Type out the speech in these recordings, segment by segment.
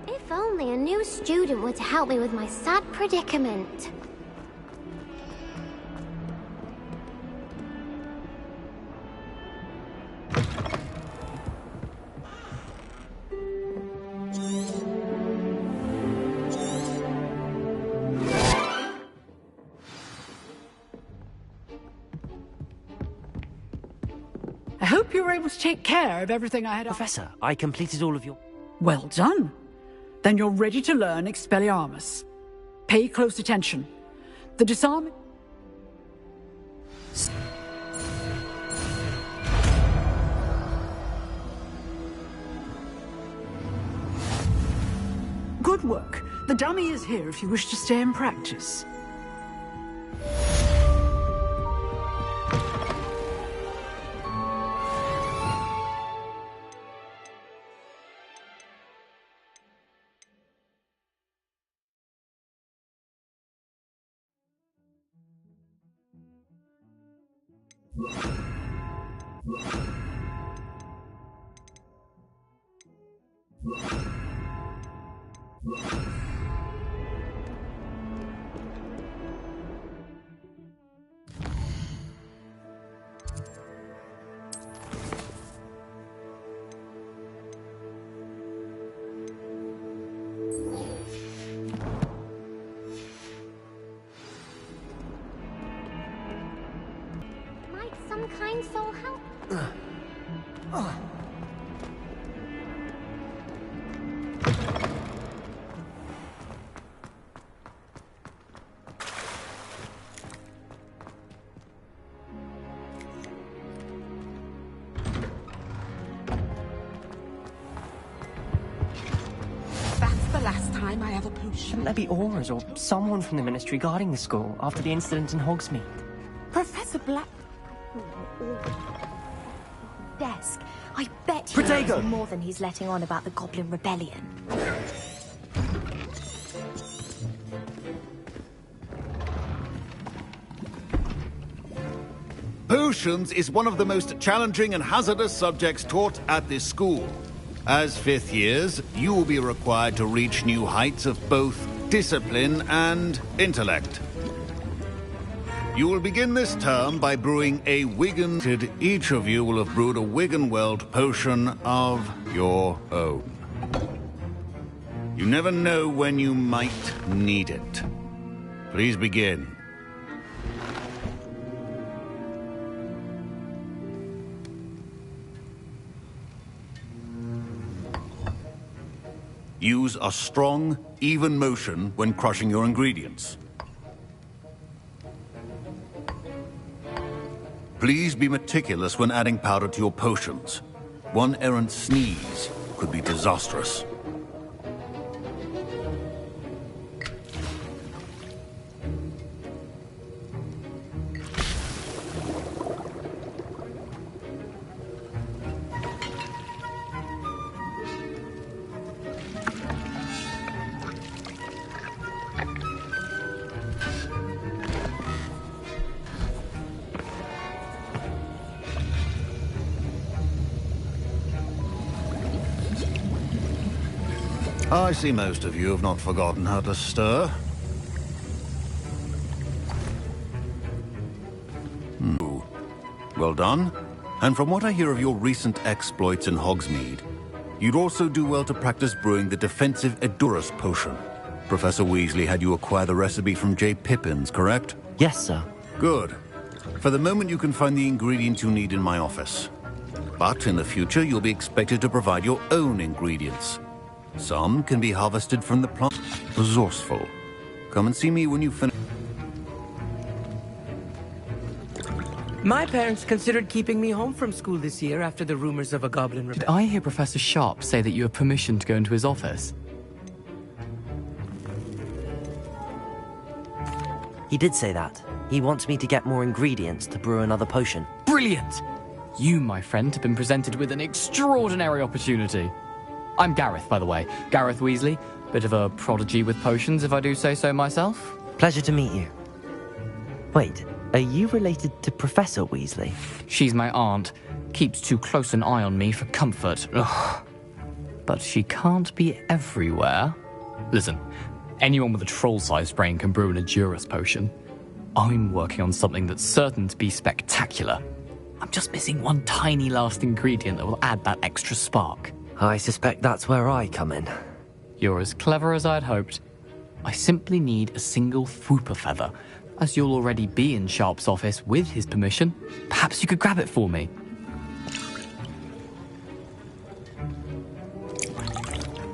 If only a new student were to help me with my sad predicament. I hope you were able to take care of everything I had. Professor, I completed all of your... Well done. Then you're ready to learn Expelliarmus. Pay close attention. The disarming... Good work. The dummy is here if you wish to stay and practice. Might some kind soul help? Last time I have a potion. Shouldn't there be auras or someone from the Ministry guarding the school after the incident in Hogsmeade? Professor Black... Desk. I bet he Protego! knows more than he's letting on about the Goblin Rebellion. Potions is one of the most challenging and hazardous subjects taught at this school. As fifth years, you will be required to reach new heights of both discipline and intellect. You will begin this term by brewing a Wigan... Each of you will have brewed a Wiggenweld potion of your own. You never know when you might need it. Please begin. Use a strong, even motion when crushing your ingredients. Please be meticulous when adding powder to your potions. One errant sneeze could be disastrous. I see most of you have not forgotten how to stir. Well done. And from what I hear of your recent exploits in Hogsmeade, you'd also do well to practice brewing the defensive Edurus potion. Professor Weasley had you acquire the recipe from J. Pippins, correct? Yes, sir. Good. For the moment, you can find the ingredients you need in my office. But in the future, you'll be expected to provide your own ingredients. Some can be harvested from the plant. Resourceful. Come and see me when you finish. My parents considered keeping me home from school this year after the rumors of a goblin rebellion. Did I hear Professor Sharp say that you have permission to go into his office? He did say that. He wants me to get more ingredients to brew another potion. Brilliant! You, my friend, have been presented with an extraordinary opportunity. I'm Gareth, by the way. Gareth Weasley. Bit of a prodigy with potions, if I do say so myself. Pleasure to meet you. Wait, are you related to Professor Weasley? She's my aunt. Keeps too close an eye on me for comfort. Ugh. But she can't be everywhere. Listen, anyone with a troll-sized brain can brew an Edurus potion. I'm working on something that's certain to be spectacular. I'm just missing one tiny last ingredient that will add that extra spark. I suspect that's where I come in. You're as clever as I'd hoped. I simply need a single Fwooper feather. As you'll already be in Sharp's office with his permission, perhaps you could grab it for me.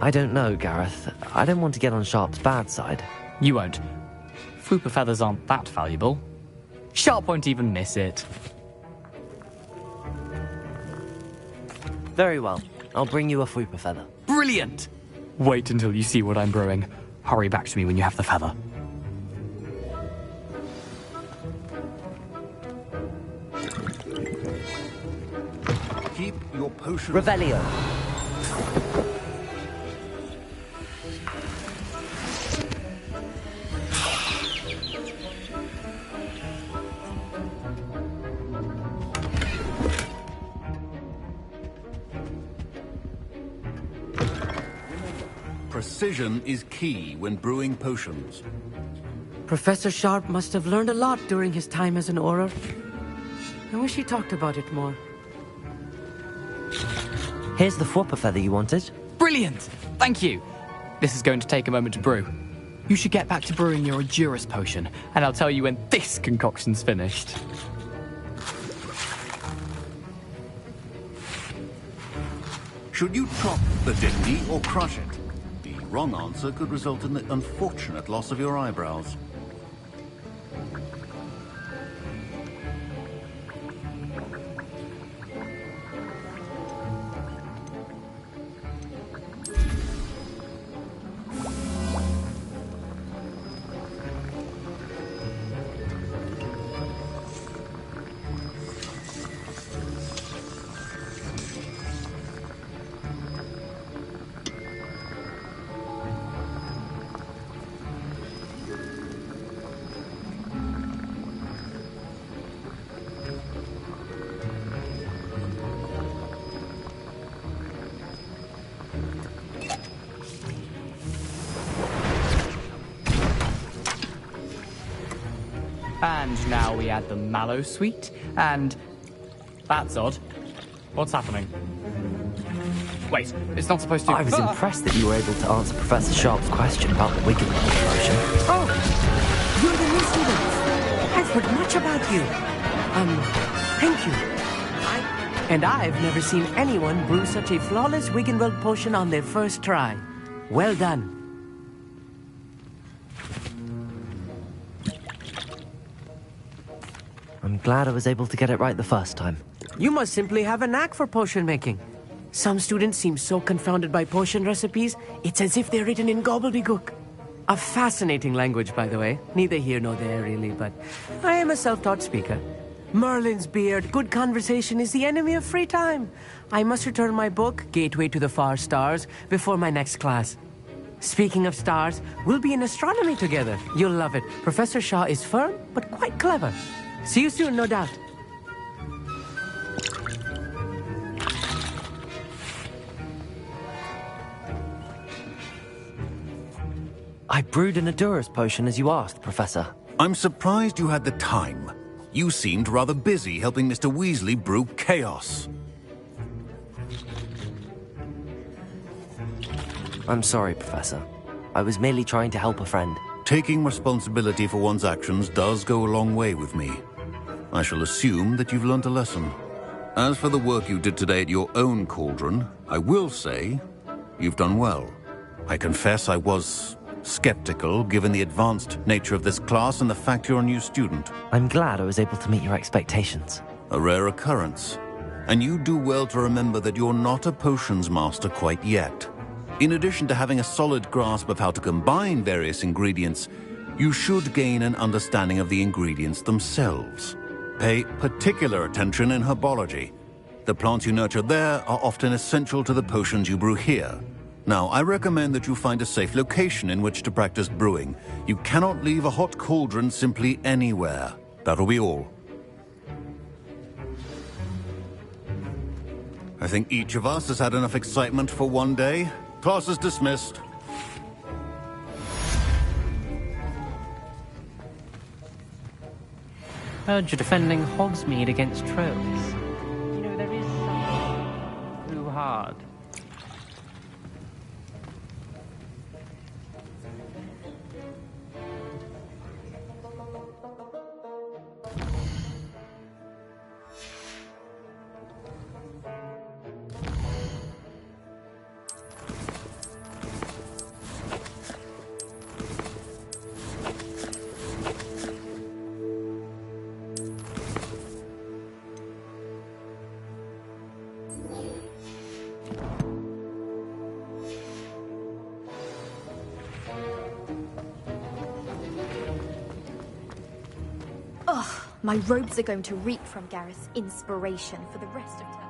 I don't know, Gareth. I don't want to get on Sharp's bad side. You won't. Fwooper feathers aren't that valuable. Sharp won't even miss it. Very well. I'll bring you a Fwooper feather. Brilliant! Wait until you see what I'm brewing. Hurry back to me when you have the feather. Keep your potion. Revelio. Precision is key when brewing potions. Professor Sharp must have learned a lot during his time as an Auror. I wish he talked about it more. Here's the Fwooper feather you wanted. Brilliant! Thank you! This is going to take a moment to brew. You should get back to brewing your Edurus potion, and I'll tell you when this concoction's finished. Should you chop the dignity or crush it? The wrong answer could result in the unfortunate loss of your eyebrows. And now we add the mallow sweet, and... That's odd. What's happening? Wait, it's not supposed to... I was impressed that you were able to answer Professor Sharp's question about the Wigan potion. Oh! You're the new student. I've heard much about you. Thank you. I've never seen anyone brew such a flawless Wiggenweld potion on their first try. Well done. I'm glad I was able to get it right the first time. You must simply have a knack for potion making. Some students seem so confounded by potion recipes, it's as if they're written in gobbledygook. A fascinating language, by the way. Neither here nor there, really, but I am a self-taught speaker. Merlin's beard, good conversation is the enemy of free time. I must return my book, Gateway to the Far Stars, before my next class. Speaking of stars, we'll be in astronomy together. You'll love it. Professor Shaw is firm, but quite clever. See you soon, no doubt. I brewed an Edurus potion as you asked, Professor. I'm surprised you had the time. You seemed rather busy helping Mr. Weasley brew chaos. I'm sorry, Professor. I was merely trying to help a friend. Taking responsibility for one's actions does go a long way with me. I shall assume that you've learnt a lesson. As for the work you did today at your own cauldron, I will say you've done well. I confess I was skeptical, given the advanced nature of this class and the fact you're a new student. I'm glad I was able to meet your expectations. A rare occurrence. And you do well to remember that you're not a potions master quite yet. In addition to having a solid grasp of how to combine various ingredients, you should gain an understanding of the ingredients themselves. Pay particular attention in herbology. The plants you nurture there are often essential to the potions you brew here. Now, I recommend that you find a safe location in which to practice brewing. You cannot leave a hot cauldron simply anywhere. That'll be all. I think each of us has had enough excitement for one day. Class is dismissed. Heard you're defending Hogsmeade against trolls. You know, there is something too hard. My robes are going to reek from Gareth's inspiration for the rest of time.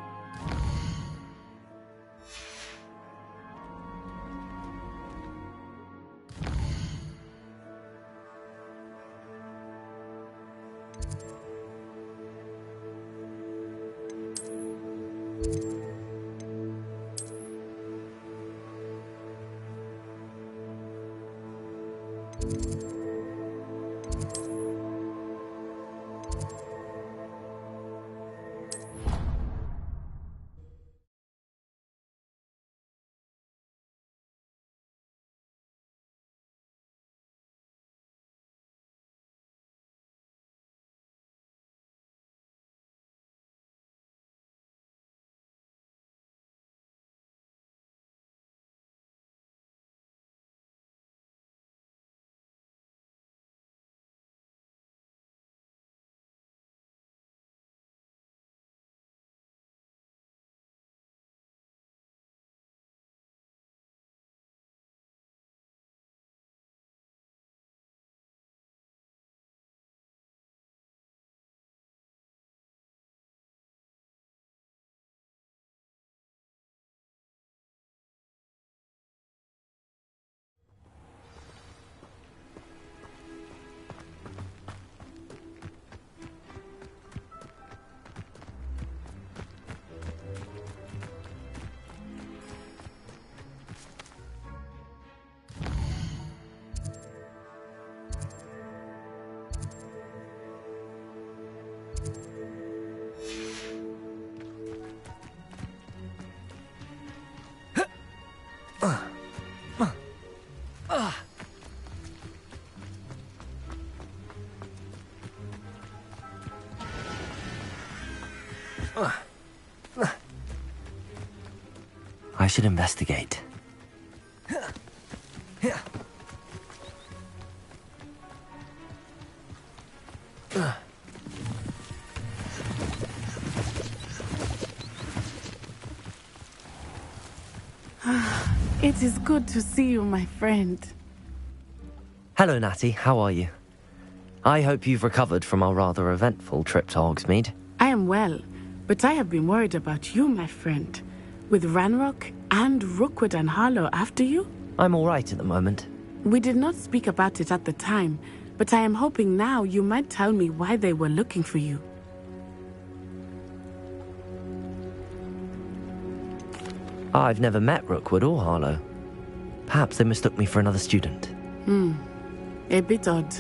I should investigate. It is good to see you, my friend. Hello, Natty. How are you? I hope you've recovered from our rather eventful trip to Hogsmeade. I am well, but I have been worried about you, my friend. With Ranrock and Rookwood and Harlow after you? I'm all right at the moment. We did not speak about it at the time, but I am hoping now you might tell me why they were looking for you. I've never met Rookwood or Harlow. Perhaps they mistook me for another student. A bit odd.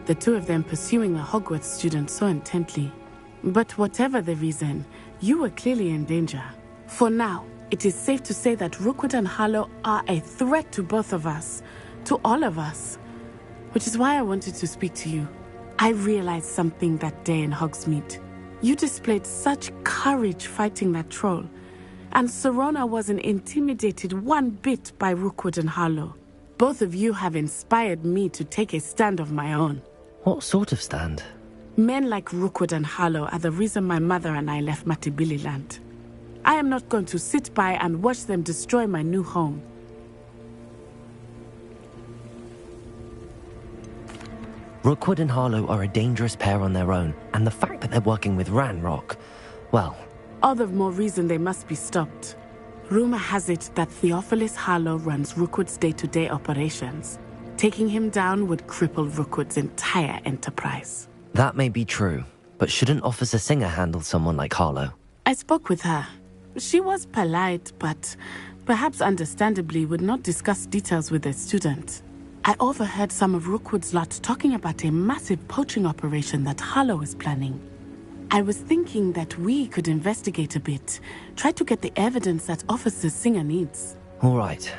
The two of them pursuing a Hogwarts student so intently. But whatever the reason, you were clearly in danger. For now, it is safe to say that Rookwood and Harlow are a threat to both of us. To all of us. Which is why I wanted to speak to you. I realized something that day in Hogsmeade. You displayed such courage fighting that troll. And Serona wasn't intimidated one bit by Rookwood and Harlow. Both of you have inspired me to take a stand of my own. What sort of stand? Men like Rookwood and Harlow are the reason my mother and I left Matibili land. I am not going to sit by and watch them destroy my new home. Rookwood and Harlow are a dangerous pair on their own, and the fact that they're working with Ranrock, well... All the more reason they must be stopped. Rumor has it that Theophilus Harlow runs Rookwood's day-to-day operations. Taking him down would cripple Rookwood's entire enterprise. That may be true, but shouldn't Officer Singer handle someone like Harlow? I spoke with her. She was polite, but perhaps understandably would not discuss details with a student. I overheard some of Rookwood's lot talking about a massive poaching operation that Harlow is planning. I was thinking that we could investigate a bit, try to get the evidence that Officer Singer needs. All right,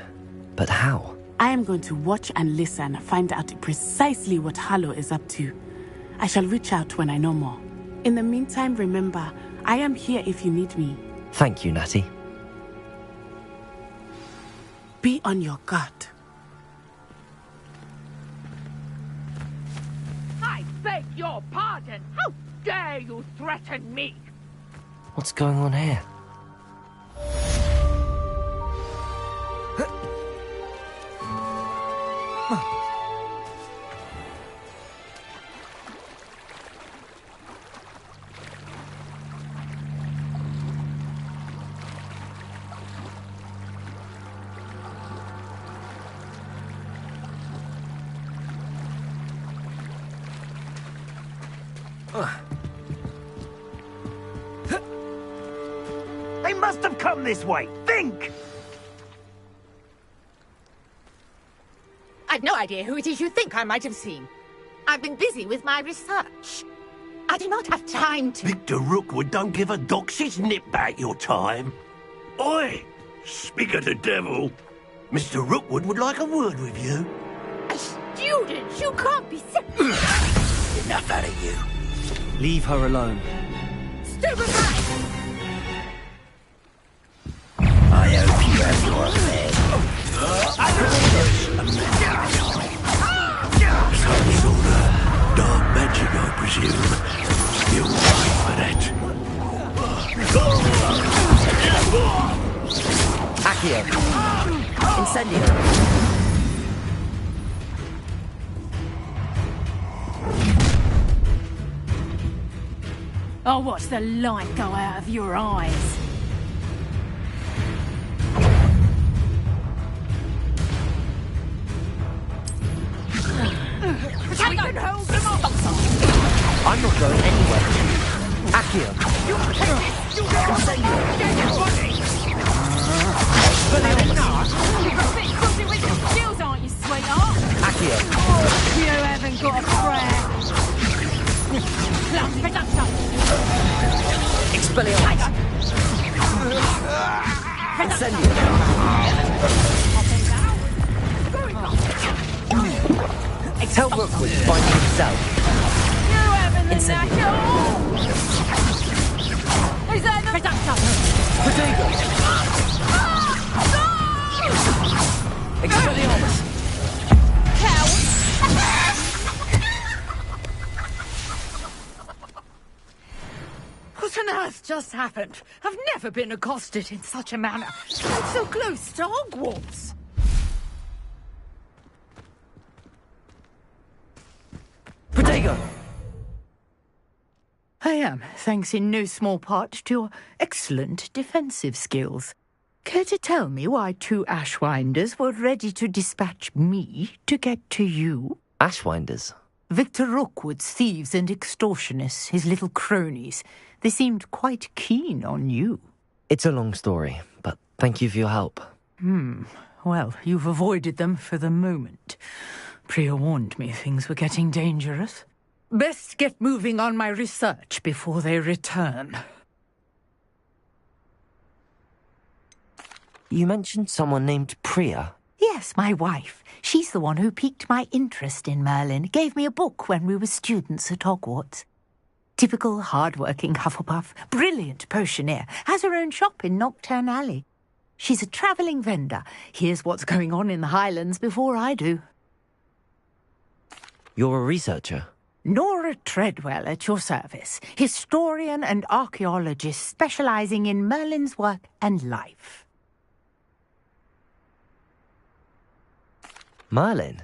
but how? I am going to watch and listen, find out precisely what Harlow is up to. I shall reach out when I know more. In the meantime, remember, I am here if you need me. Thank you, Natty. Be on your guard. I beg your pardon. How dare you threaten me? What's going on here? They must have come this way. Think! I've no idea who it is you think I might have seen. I've been busy with my research. I do not have time to... Victor Rookwood don't give a doxy's nip back your time. Oi! Speak of the devil. Mr. Rookwood would like a word with you. A student? You can't be Enough out of you. Leave her alone. Stupefy! I hope you have your head. Some sort of dark magic, I presume. You'll pay for that. Accio. Incendio. I'll watch the light go out of your eyes. We can hold them off. I'm not going anywhere. Accio. You've got a bit filthy with your skills, aren't you, sweetheart? Accio. You haven't got a prayer. Plum production. Expelliarmus. Incendio. Tell Rookwood to find himself. You haven't the Incendio. knack. Is that the production? Protego. Expelliarmus. What on earth just happened? I've never been accosted in such a manner. I'm so close to Hogwarts. Protego. I am, thanks in no small part to your excellent defensive skills. Care to tell me why two Ashwinders were ready to dispatch me to get to you? Ashwinders? Victor Rookwood's thieves and extortionists, his little cronies. They seemed quite keen on you. It's a long story, but thank you for your help. Well, you've avoided them for the moment. Priya warned me things were getting dangerous. Best get moving on my research before they return. You mentioned someone named Priya. Yes, my wife. She's the one who piqued my interest in Merlin. Gave me a book when we were students at Hogwarts. Typical hard-working Hufflepuff. Brilliant potioneer. Has her own shop in Nocturne Alley. She's a travelling vendor. Hears what's going on in the Highlands before I do. You're a researcher? Nora Treadwell at your service. Historian and archaeologist specialising in Merlin's work and life. Merlin?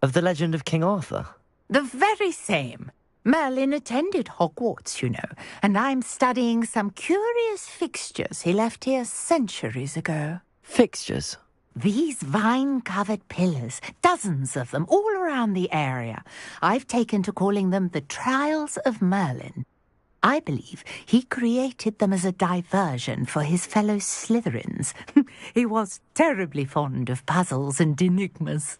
Of the legend of King Arthur? The very same. Merlin attended Hogwarts, you know, and I'm studying some curious fixtures he left here centuries ago. Fixtures? These vine-covered pillars, dozens of them, all around the area. I've taken to calling them the Trials of Merlin. I believe he created them as a diversion for his fellow Slytherins. He was terribly fond of puzzles and enigmas.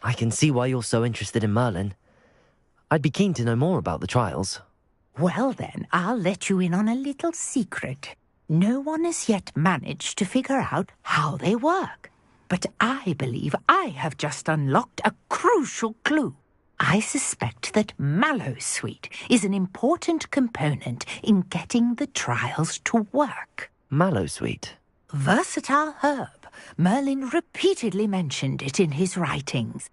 I can see why you're so interested in Merlin. I'd be keen to know more about the trials. Well then, I'll let you in on a little secret. No one has yet managed to figure out how they work. But I believe I have just unlocked a crucial clue. I suspect that Mallowsweet is an important component in getting the trials to work. Mallowsweet? Versatile herb. Merlin repeatedly mentioned it in his writings.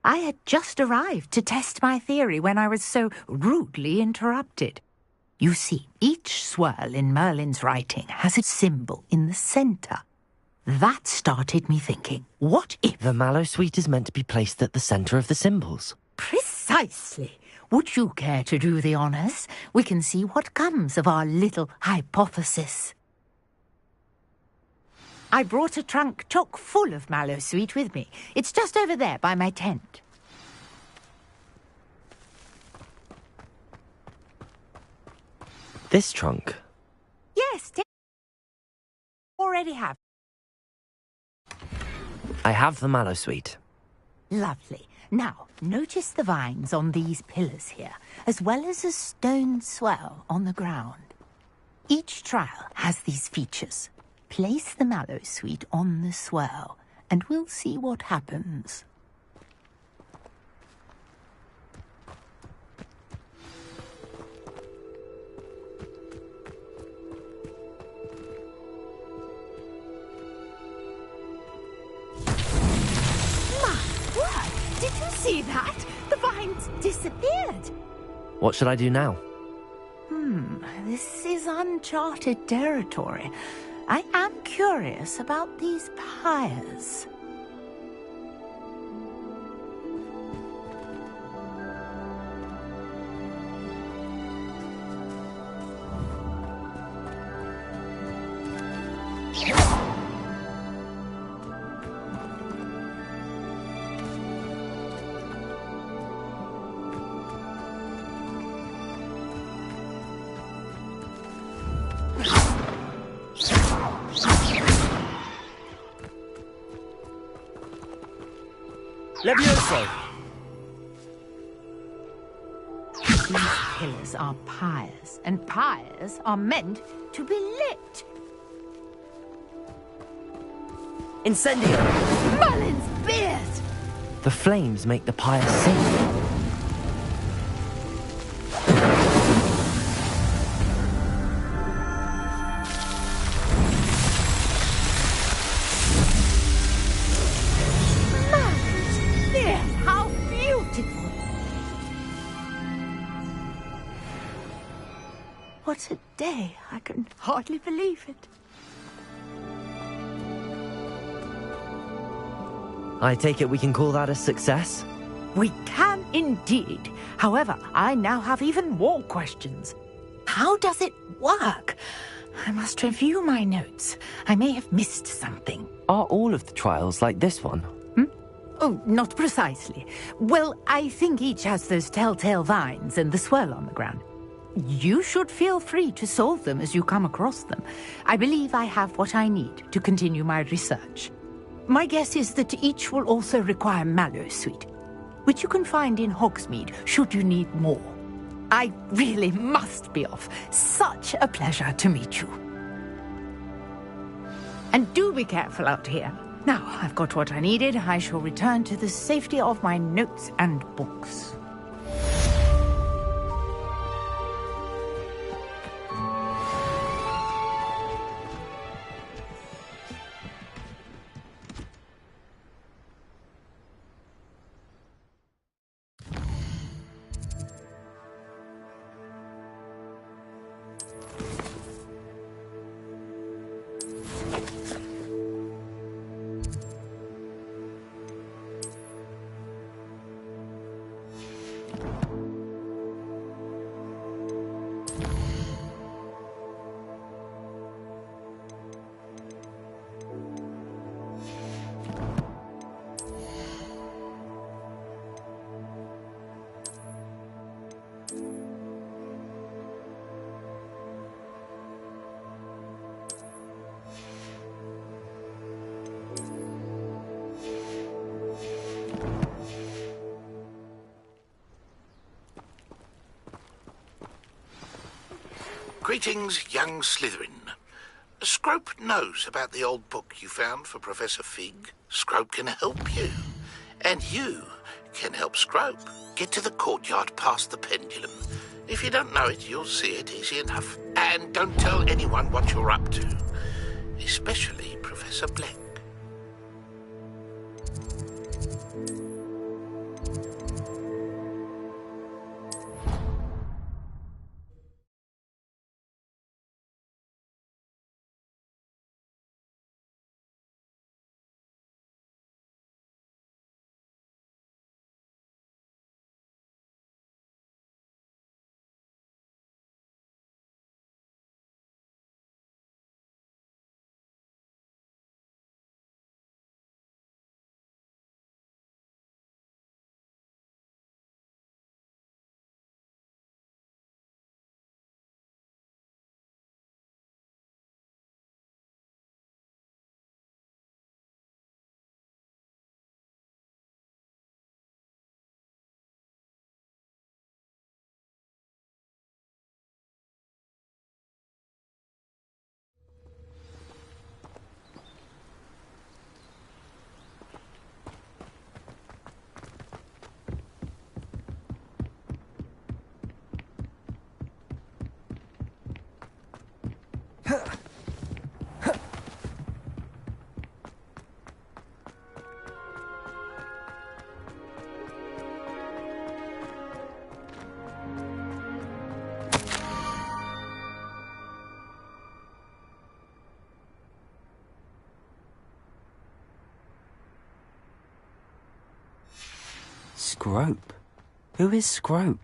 I had just arrived to test my theory when I was so rudely interrupted. You see, each swirl in Merlin's writing has a symbol in the centre. That started me thinking, what if... The Mallowsweet is meant to be placed at the centre of the symbols. Precisely. Would you care to do the honours? We can see what comes of our little hypothesis. I brought a trunk chock full of Mallowsweet with me. It's just over there by my tent. This trunk? Yes, already have. I have the Mallowsweet. Lovely. Now, notice the vines on these pillars here, as well as a stone swell on the ground. Each trial has these features. Place the Mallowsweet on the swell, and we'll see what happens. My word! Did you see that? The vines disappeared. What should I do now? This is uncharted territory. I am curious about these pyres. Levioso! These pillars are pyres, and pyres are meant to be lit. Incendio! Merlin's beard! The flames make the pyre sing. What a day. I can hardly believe it. I take it we can call that a success? We can indeed. However, I now have even more questions. How does it work? I must review my notes. I may have missed something. Are all of the trials like this one? Oh, not precisely. Well, I think each has those telltale vines and the swirl on the ground. You should feel free to solve them as you come across them. I believe I have what I need to continue my research. My guess is that each will also require Mallowsweet, which you can find in Hogsmeade should you need more. I really must be off. Such a pleasure to meet you. And do be careful out here. Now I've got what I needed. I shall return to the safety of my notes and books. Greetings, young Slytherin. Scrope knows about the old book you found for Professor Fig. Scrope can help you. And you can help Scrope get to the courtyard past the pendulum. If you don't know it, you'll see it easy enough. And don't tell anyone what you're up to. Especially Professor Black. Scrope? Who is Scrope?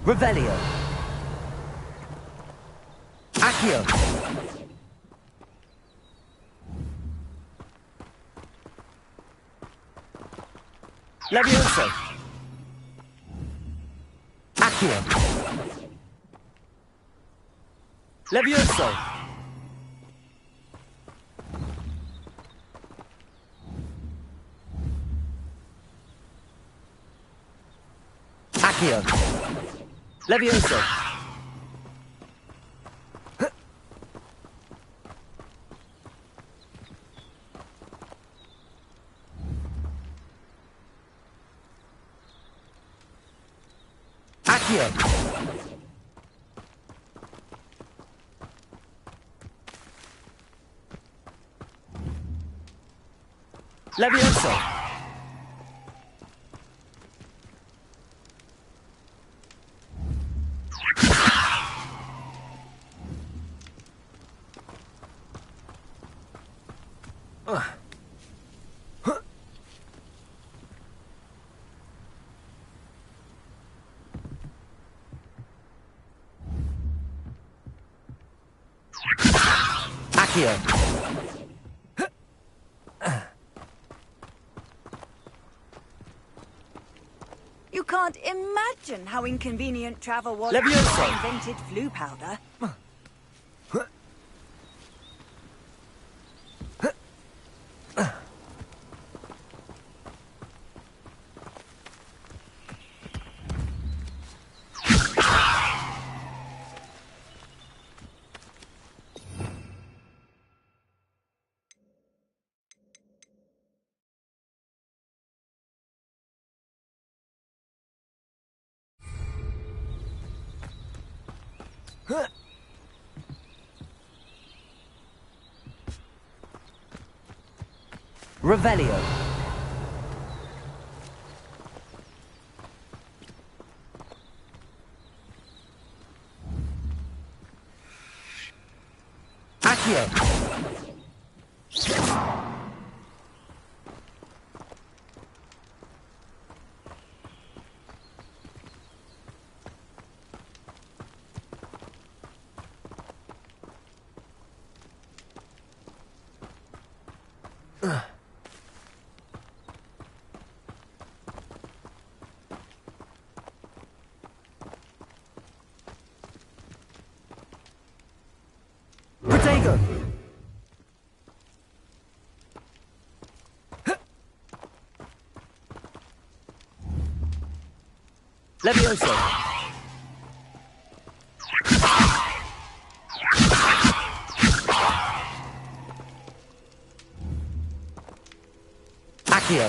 Revelio. Accio. Levioso. Accio. Levioso. Accio. Levioso. Accio. Levioso. Accio. You can't imagine how inconvenient travel was Levioso. before I invented flu powder. Revelio. Accio. Levioso. Accio.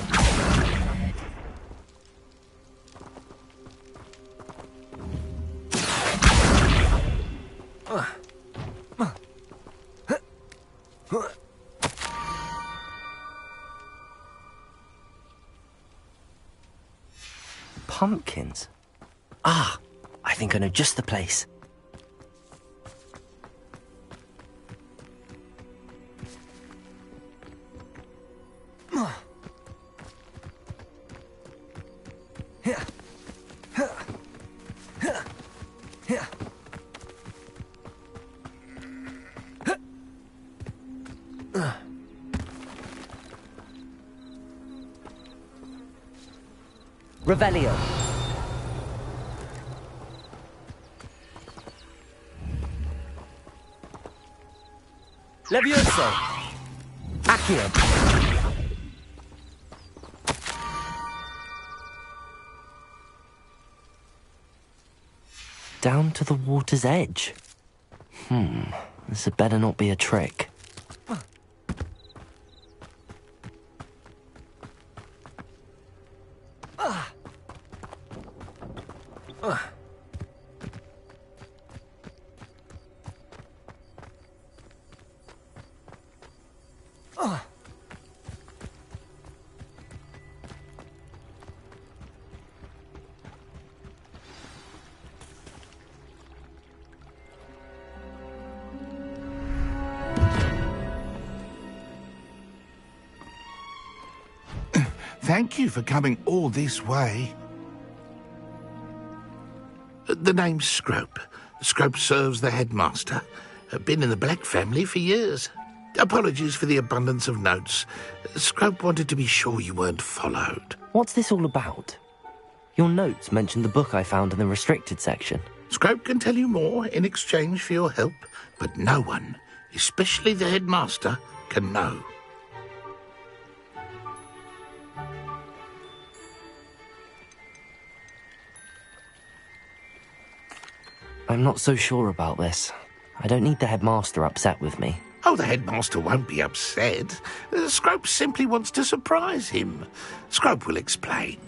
Pumpkins. Ah, I think I know just the place. Revelio. Levioso. Accio. Down to the water's edge. This had better not be a trick. Thank you for coming all this way. The name's Scrope. Scrope serves the headmaster. Been in the Black family for years. Apologies for the abundance of notes. Scrope wanted to be sure you weren't followed. What's this all about? Your notes mentioned the book I found in the restricted section. Scrope can tell you more in exchange for your help, but no one, especially the headmaster, can know. I'm not so sure about this. I don't need the headmaster upset with me. Oh, the headmaster won't be upset. Scrope simply wants to surprise him. Scrope will explain.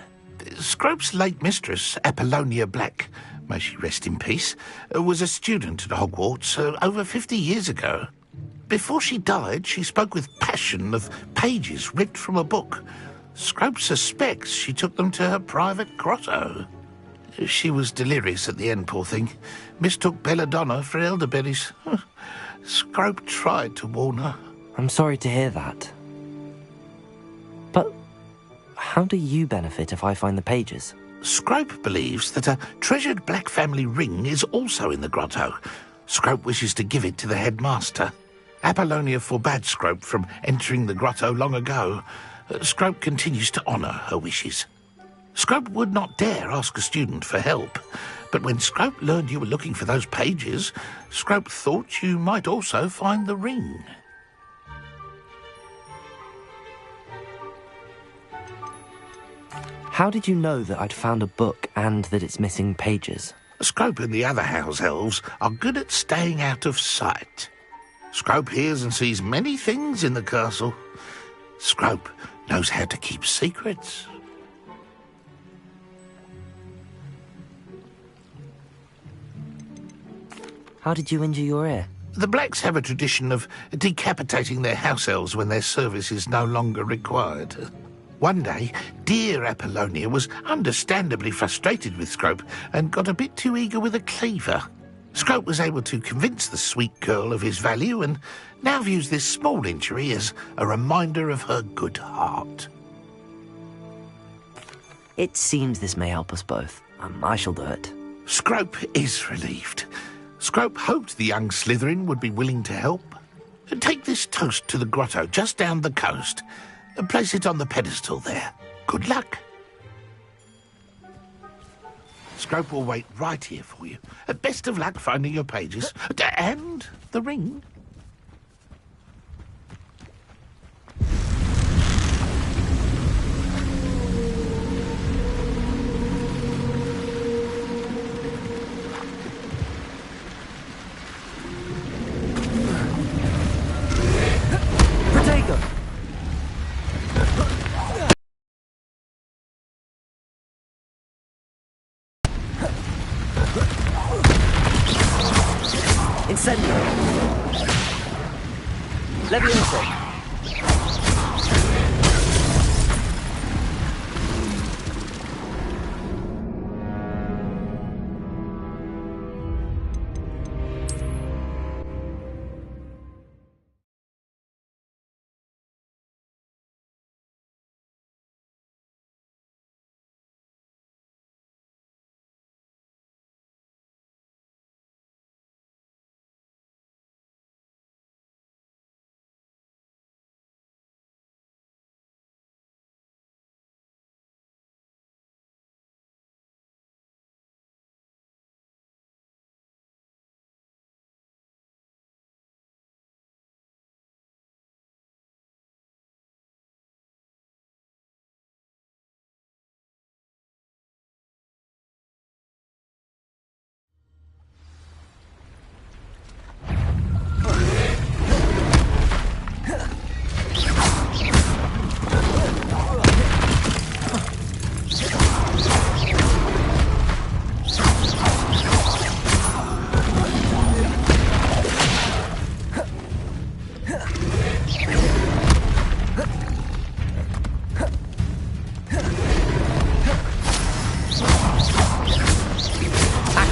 Scrope's late mistress, Apollonia Black, may she rest in peace, was a student at Hogwarts over 50 years ago. Before she died, she spoke with passion of pages ripped from a book. Scrope suspects she took them to her private grotto. She was delirious at the end, poor thing. Mistook belladonna for elderberries. Scrope tried to warn her. I'm sorry to hear that. But how do you benefit if I find the pages? Scrope believes that a treasured Black family ring is also in the grotto. Scrope wishes to give it to the headmaster. Apollonia forbade Scrope from entering the grotto long ago. Scrope continues to honour her wishes. Scrope would not dare ask a student for help, but when Scrope learned you were looking for those pages, Scrope thought you might also find the ring. How did you know that I'd found a book and that it's missing pages? Scrope and the other house elves are good at staying out of sight. Scrope hears and sees many things in the castle. Scrope knows how to keep secrets. How did you injure your ear? The Blacks have a tradition of decapitating their house elves when their service is no longer required. One day, dear Apollonia was understandably frustrated with Scrope and got a bit too eager with a cleaver. Scrope was able to convince the sweet girl of his value and now views this small injury as a reminder of her good heart. It seems this may help us both. I shall do it. Scrope is relieved. Scrope hoped the young Slytherin would be willing to help. Take this toast to the grotto just down the coast. Place it on the pedestal there. Good luck. Scrope will wait right here for you. Best of luck finding your pages. And the ring. Incendio! Levioso!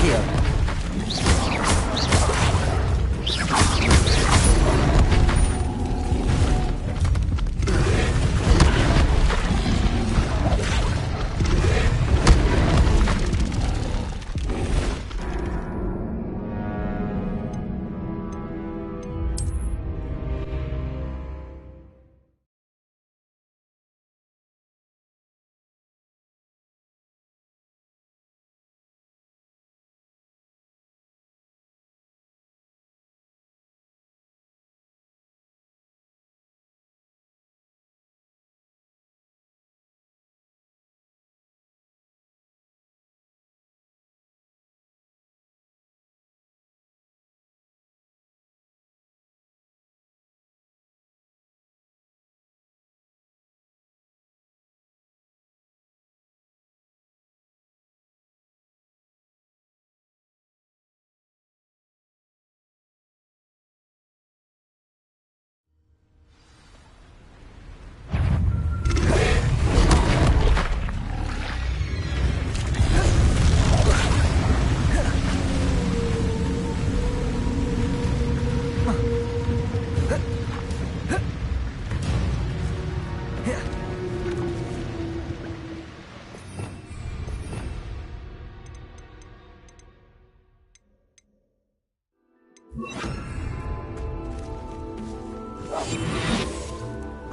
Revelio.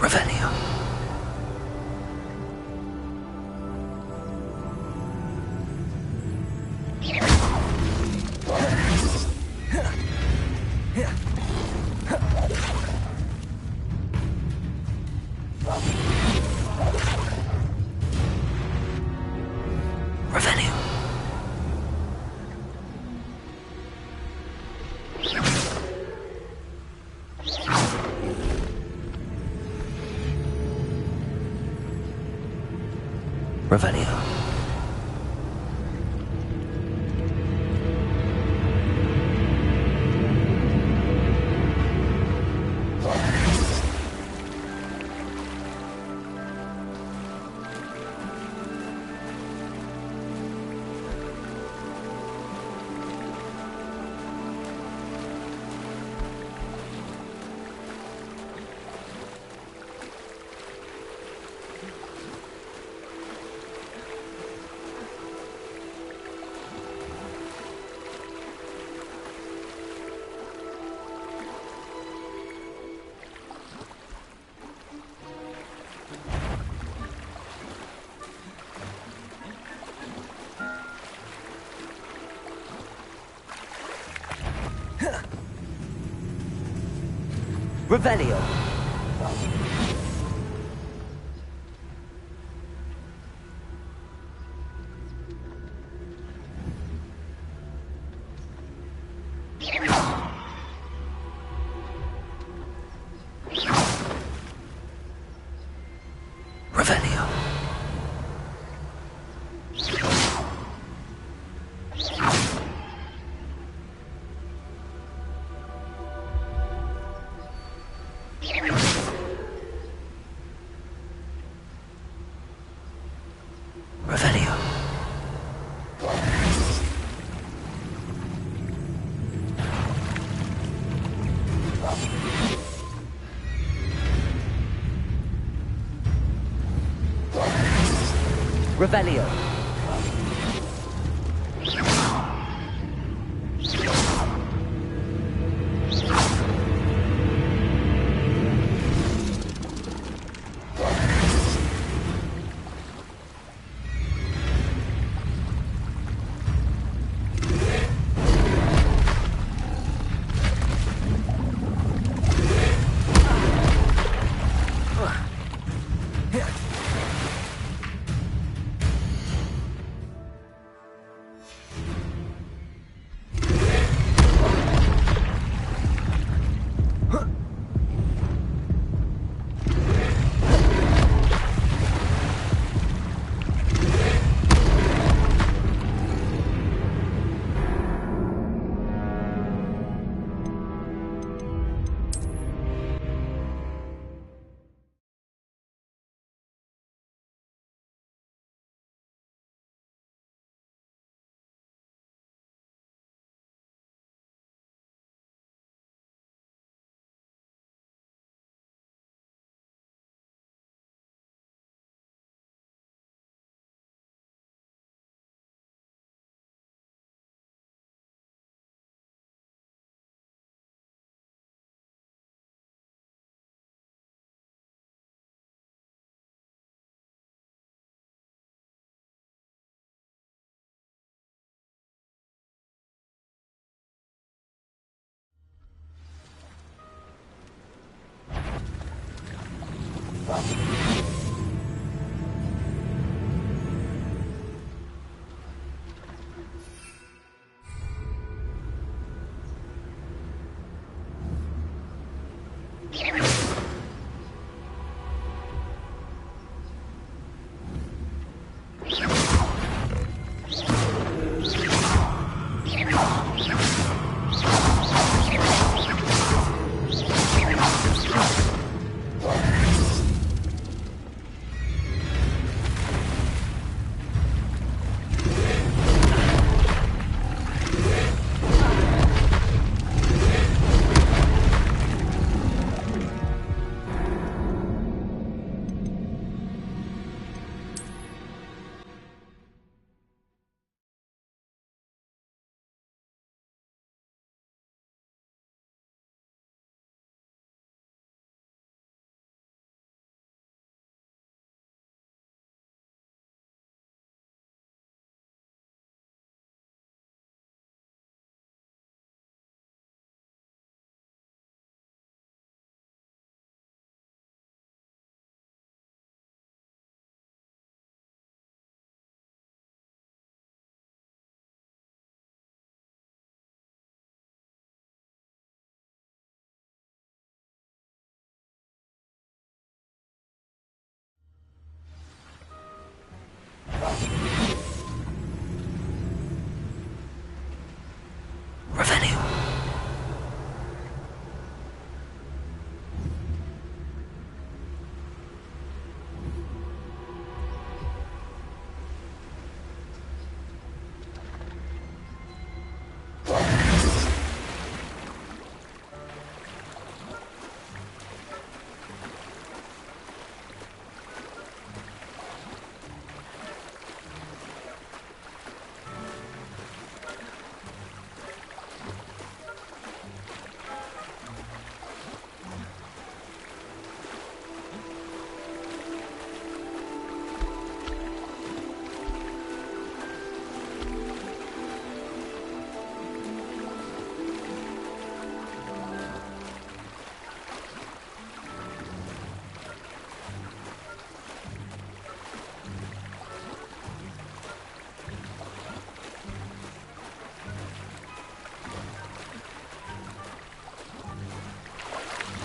Revelio. Revelio. Revelio. Revelio. Revelio.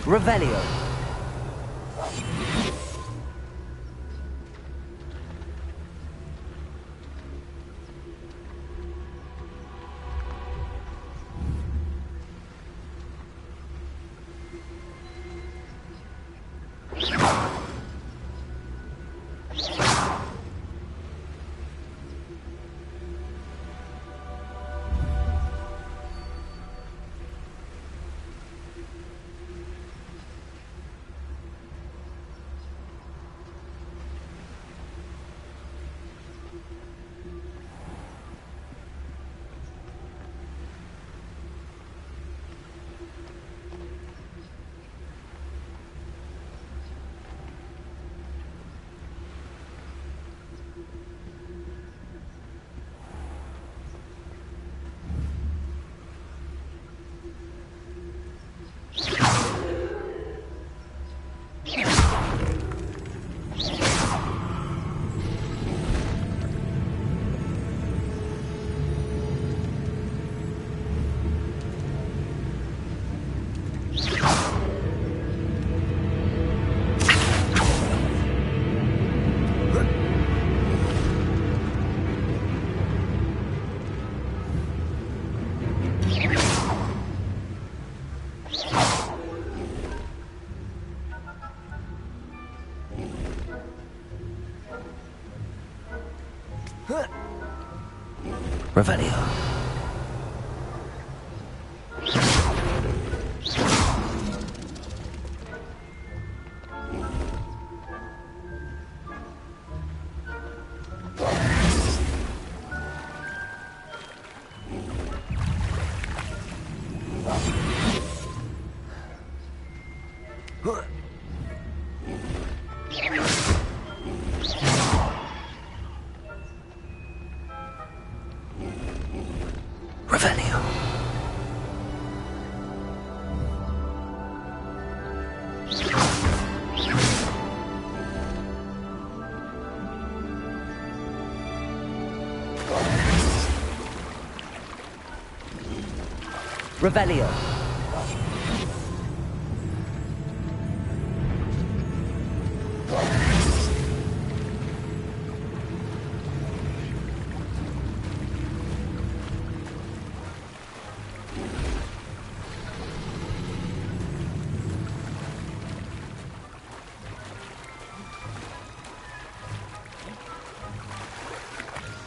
Revelio. Revelio. Revelio. Revelio.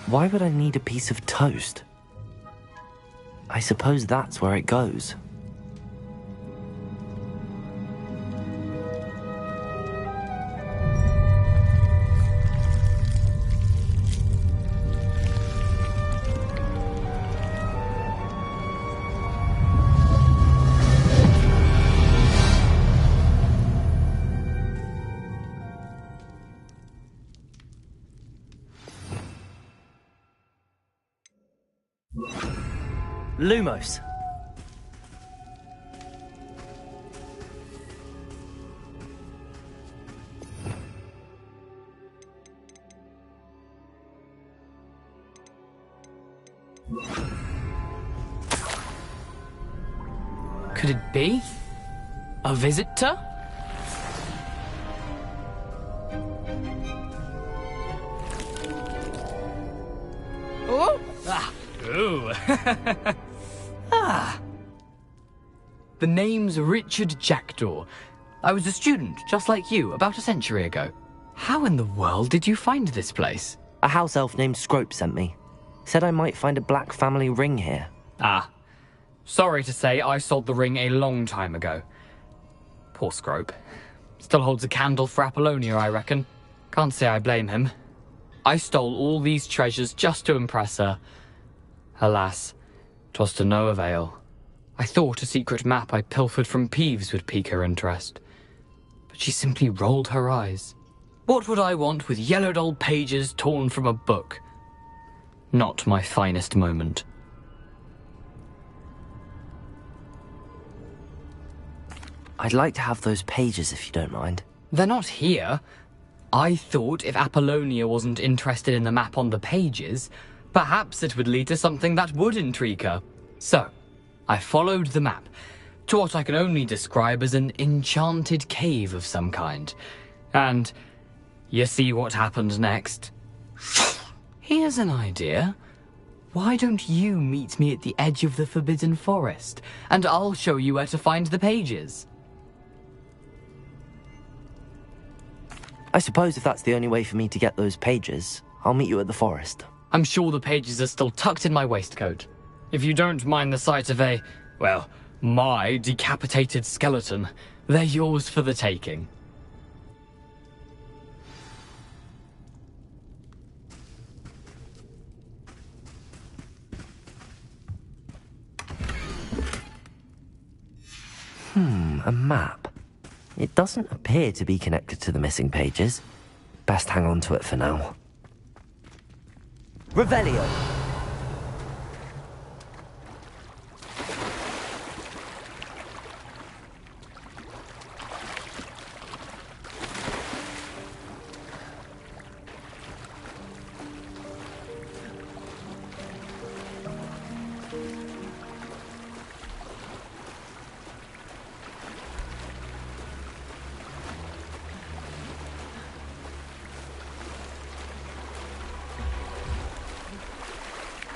Why would I need a piece of toast? I suppose that's where it goes. Lumos. Could it be? A visitor? Oh! Ah! Ooh! Ah! The name's Richard Jackdaw. I was a student, just like you, about a century ago. How in the world did you find this place? A house elf named Scrope sent me. Said I might find a black family ring here. Ah. Sorry to say, I sold the ring a long time ago. Poor Scrope. Still holds a candle for Apollonia, I reckon. Can't say I blame him. I stole all these treasures just to impress her. Alas, 'twas to no avail. I thought a secret map I pilfered from Peeves would pique her interest. But she simply rolled her eyes. What would I want with yellowed old pages torn from a book? Not my finest moment. I'd like to have those pages if you don't mind. They're not here. I thought if Apollonia wasn't interested in the map on the pages, perhaps it would lead to something that would intrigue her. So, I followed the map to what I can only describe as an enchanted cave of some kind. And you see what happened next? Here's an idea. Why don't you meet me at the edge of the Forbidden Forest, and I'll show you where to find the pages? I suppose if that's the only way for me to get those pages, I'll meet you at the forest. I'm sure the pages are still tucked in my waistcoat. If you don't mind the sight of a, well, my decapitated skeleton, they're yours for the taking. A map. It doesn't appear to be connected to the missing pages. Best hang on to it for now. Revelio!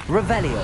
Revelio.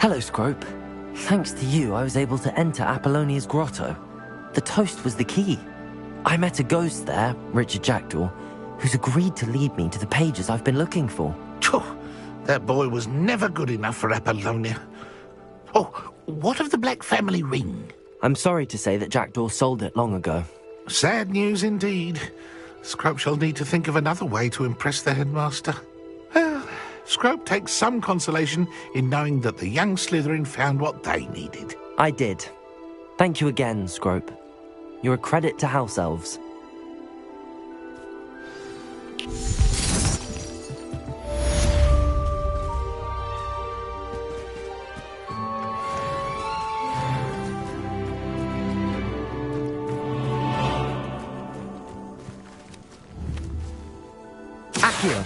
Hello, Scrope. Thanks to you, I was able to enter Apollonia's grotto. The toast was the key. I met a ghost there, Richard Jackdaw, who's agreed to lead me to the pages I've been looking for. Phew, that boy was never good enough for Apollonia. Oh, what of the Black Family ring? I'm sorry to say that Jackdaw sold it long ago. Sad news indeed. Scrope shall need to think of another way to impress the headmaster. Well, Scrope takes some consolation in knowing that the young Slytherin found what they needed. I did. Thank you again, Scrope. You're a credit to House Elves. Accio.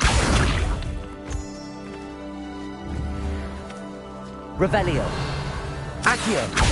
Revelio. Accio.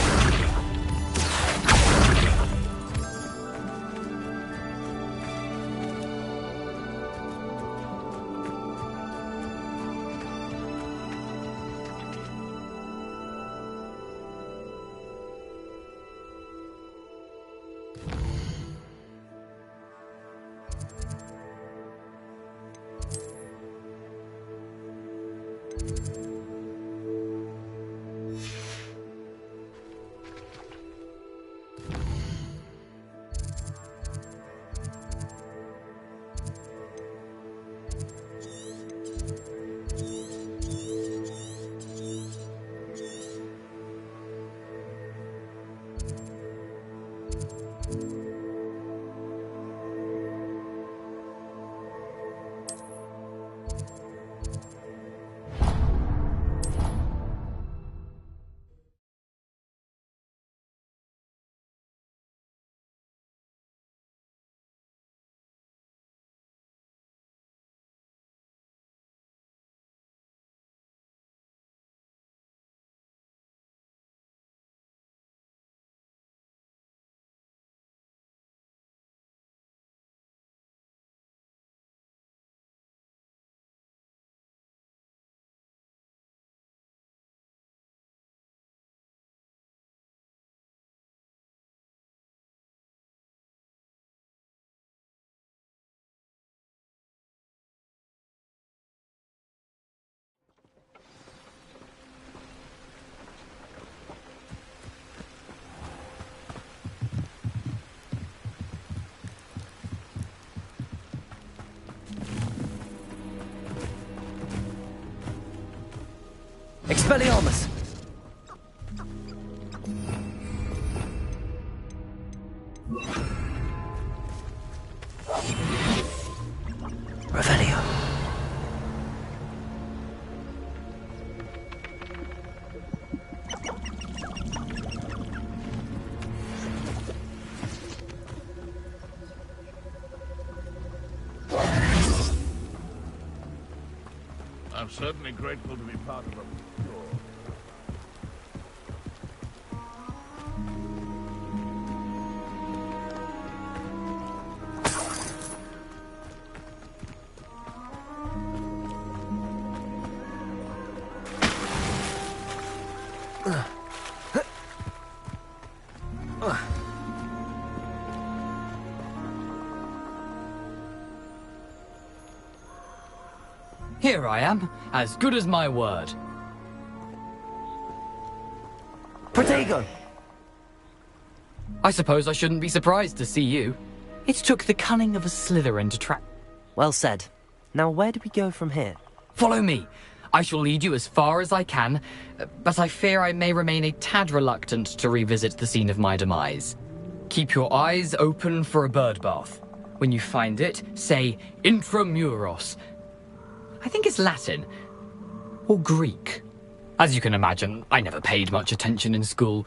Expelliarmus! Revelio. I'm certainly grateful to be part of a tour. Here I am, as good as my word. Protego! I suppose I shouldn't be surprised to see you. It took the cunning of a Slytherin to track... Well said. Now where do we go from here? Follow me. I shall lead you as far as I can, but I fear I may remain a tad reluctant to revisit the scene of my demise. Keep your eyes open for a bird bath. When you find it, say Intramuros. I think it's Latin. Or Greek. As you can imagine, I never paid much attention in school.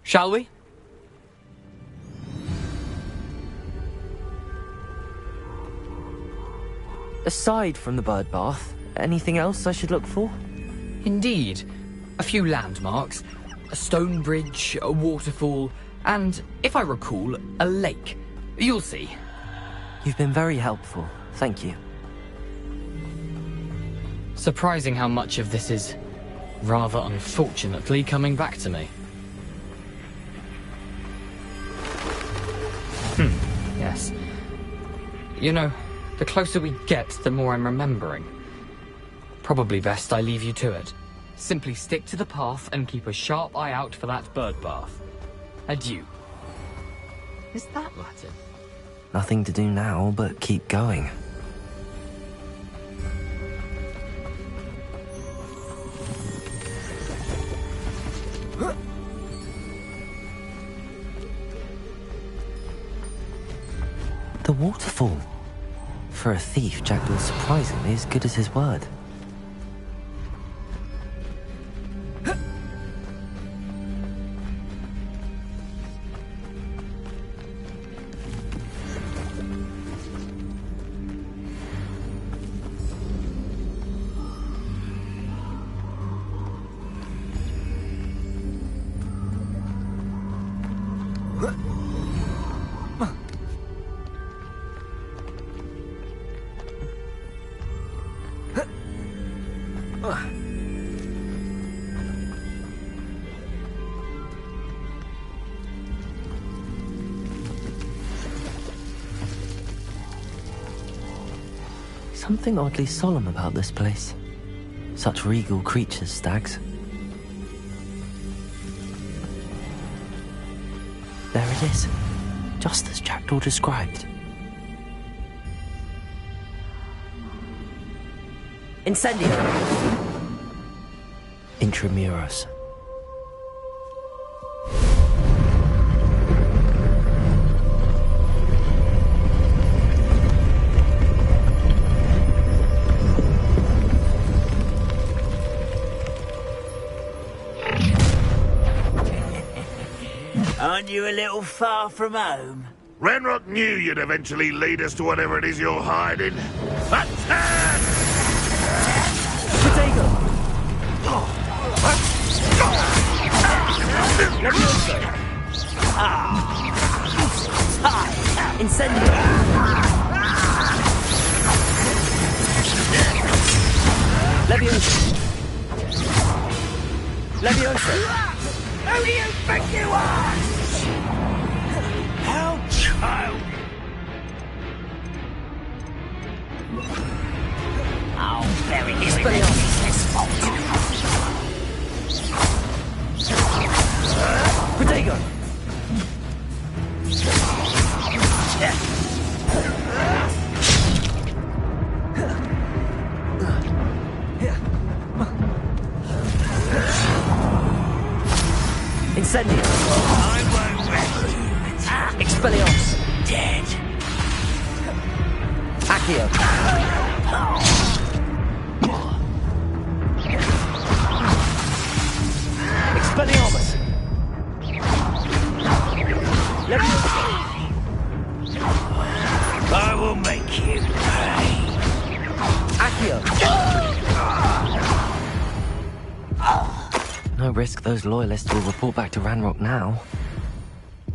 Shall we? Aside from the bird bath, anything else I should look for? Indeed. A few landmarks. A stone bridge, a waterfall, and, if I recall, a lake. You'll see. You've been very helpful. Thank you. Surprising how much of this is rather unfortunately coming back to me. Yes. You know, the closer we get, the more I'm remembering. Probably best I leave you to it. Simply stick to the path and keep a sharp eye out for that bird bath. Adieu. Is that Latin? Nothing to do now but keep going. The waterfall. For a thief, Jackdaw's surprisingly as good as his word. Something oddly solemn about this place. Such regal creatures, stags. There it is, just as Jackdaw described. Incendio! Intramuros. Aren't you a little far from home? Ranrock knew you'd eventually lead us to whatever it is you're hiding. Attack! Potato! Incendio! Leviosa! Leviosa! Who do you think you are? How child! Oh, very Potato! Incendio! I won't wait you. Expelliarmus! Dead. Accio! Expelliarmus! I will make you pay. Accio! No risk those loyalists will report back to Ranrock now.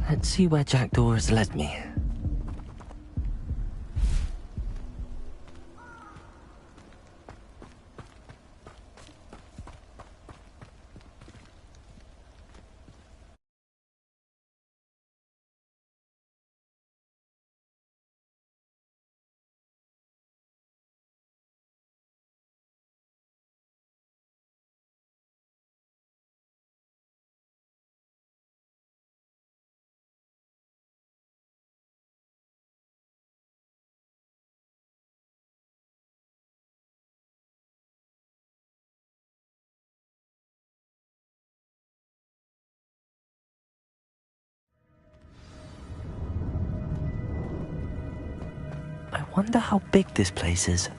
Let's see where Jackdaw has led me. I wonder how big this place is.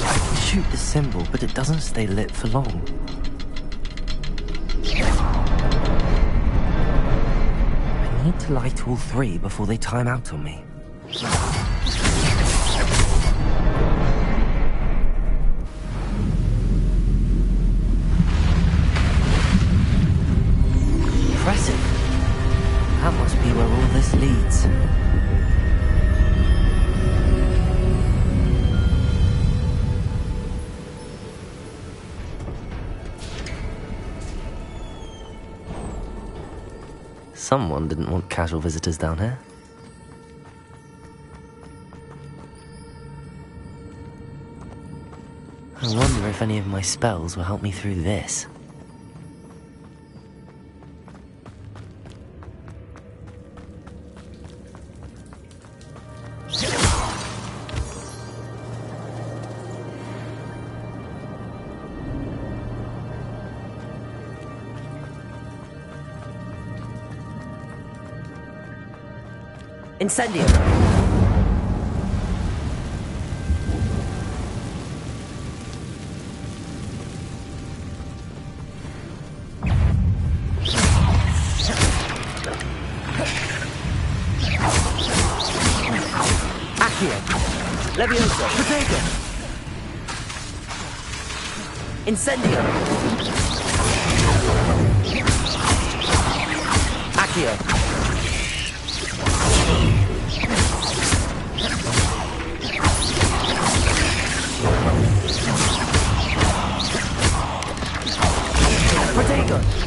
I can shoot the symbol, but it doesn't stay lit for long. I need to light all three before they time out on me. Impressive. Someone didn't want casual visitors down here. I wonder if any of my spells will help me through this. Incendio! Accio! Levioso! Potato! Incendio! Accio! Potato!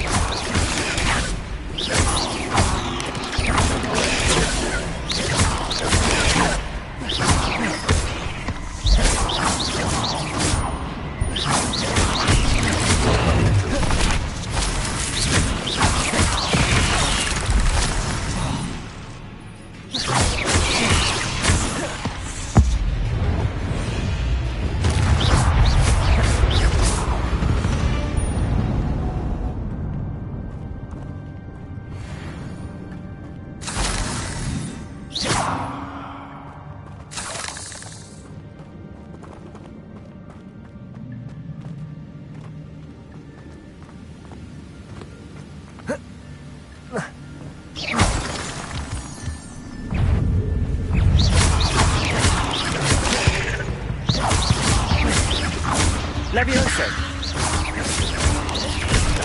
Levioso!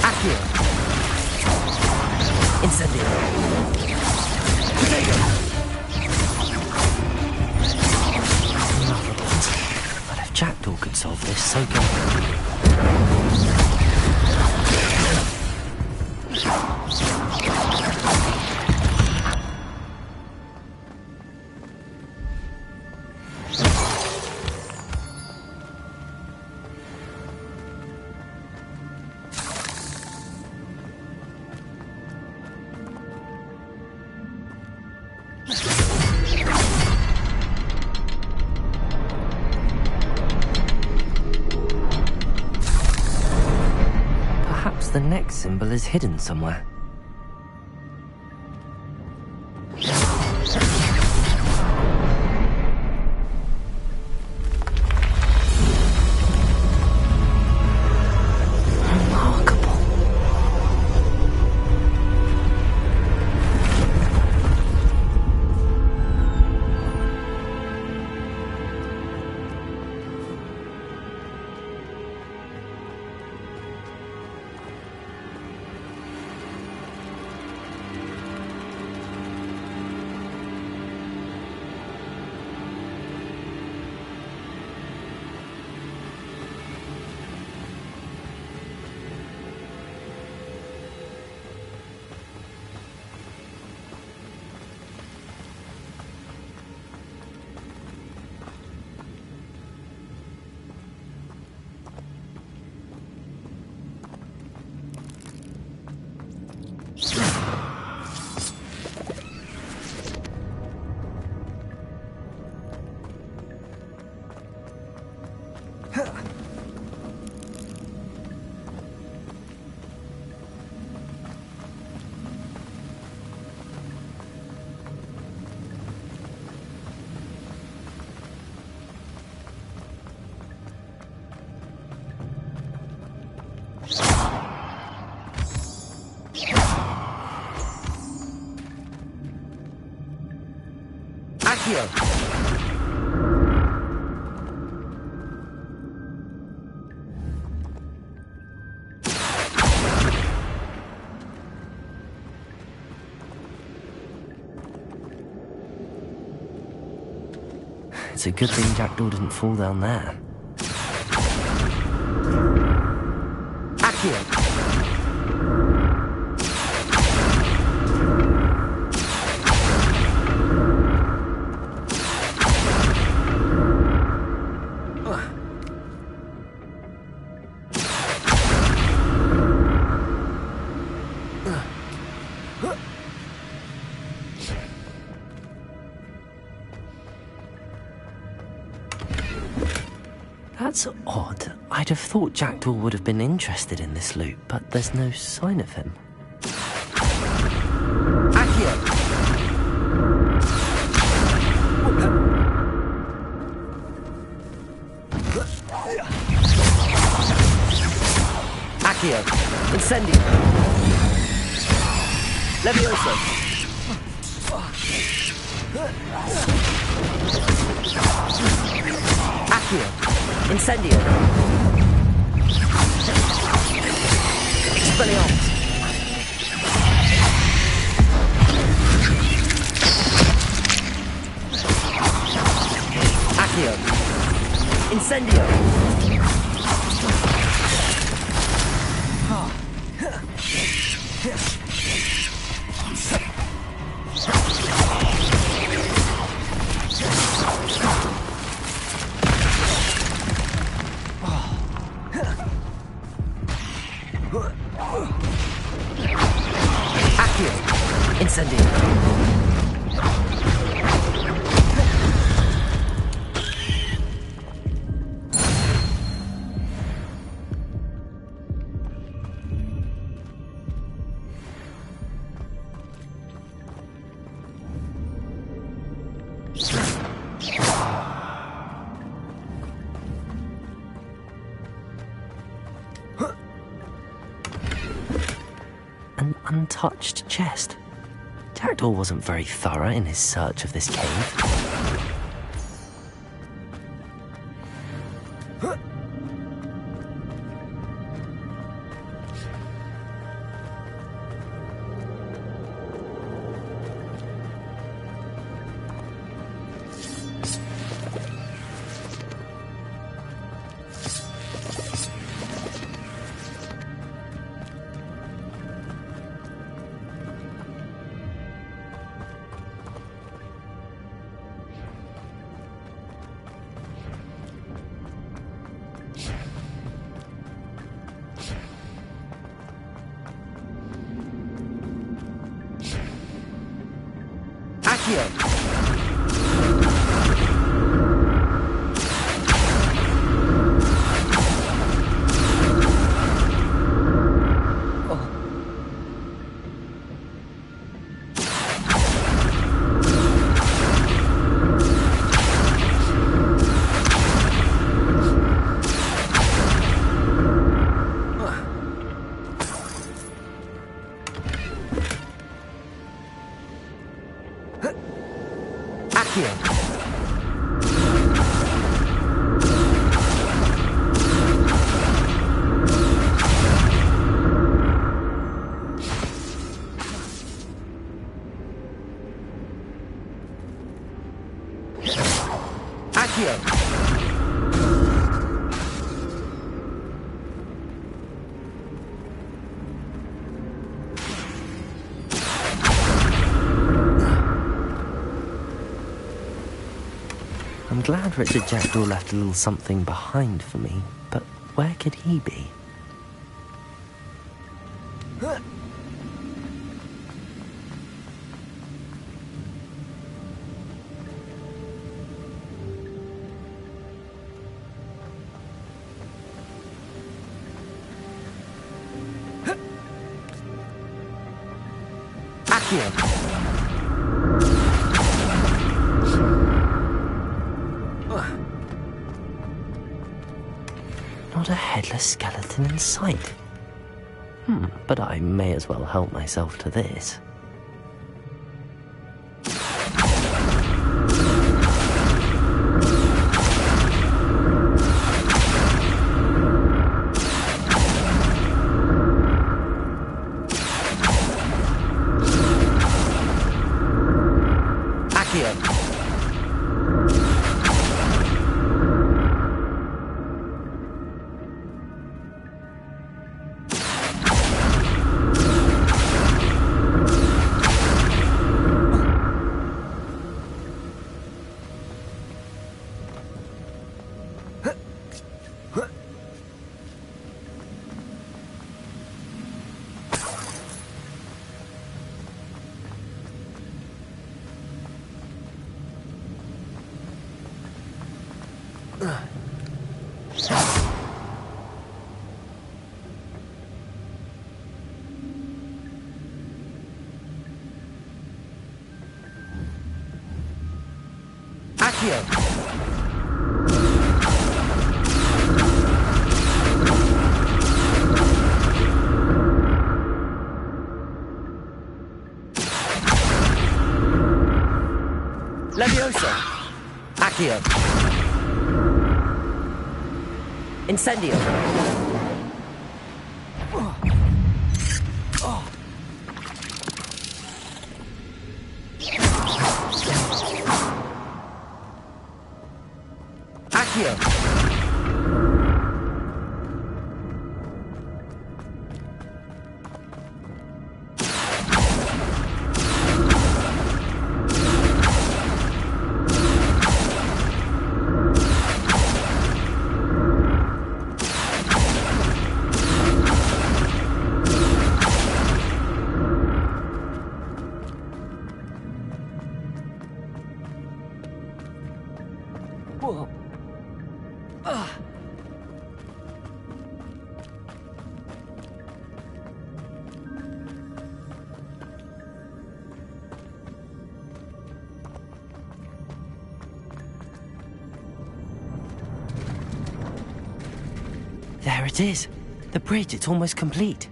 Accio! Incendio! Potato! But if Jackdaw could solve this, so can Perhaps the next symbol is hidden somewhere. Accio! It's a good thing Jackdaw didn't fall down there. Accio! That's odd. I'd have thought Jackdaw would have been interested in this loot, but there's no sign of him. Accio! Accio! Incendio! Levioso! Accio! Incendio! Expelliarmus! Accio! Incendio! Accio! Incendio! An untouched chest. Jackdaw wasn't very thorough in his search of this cave. Accio! Accio! Accio! I'm glad Richard Jackdaw left a little something behind for me, but where could he be? Accio! Not a headless skeleton in sight. But I may as well help myself to this. Accio! Accio! Leviosa! Accio! Incendio! Accio! Whoa. There it is. The bridge, it's almost complete.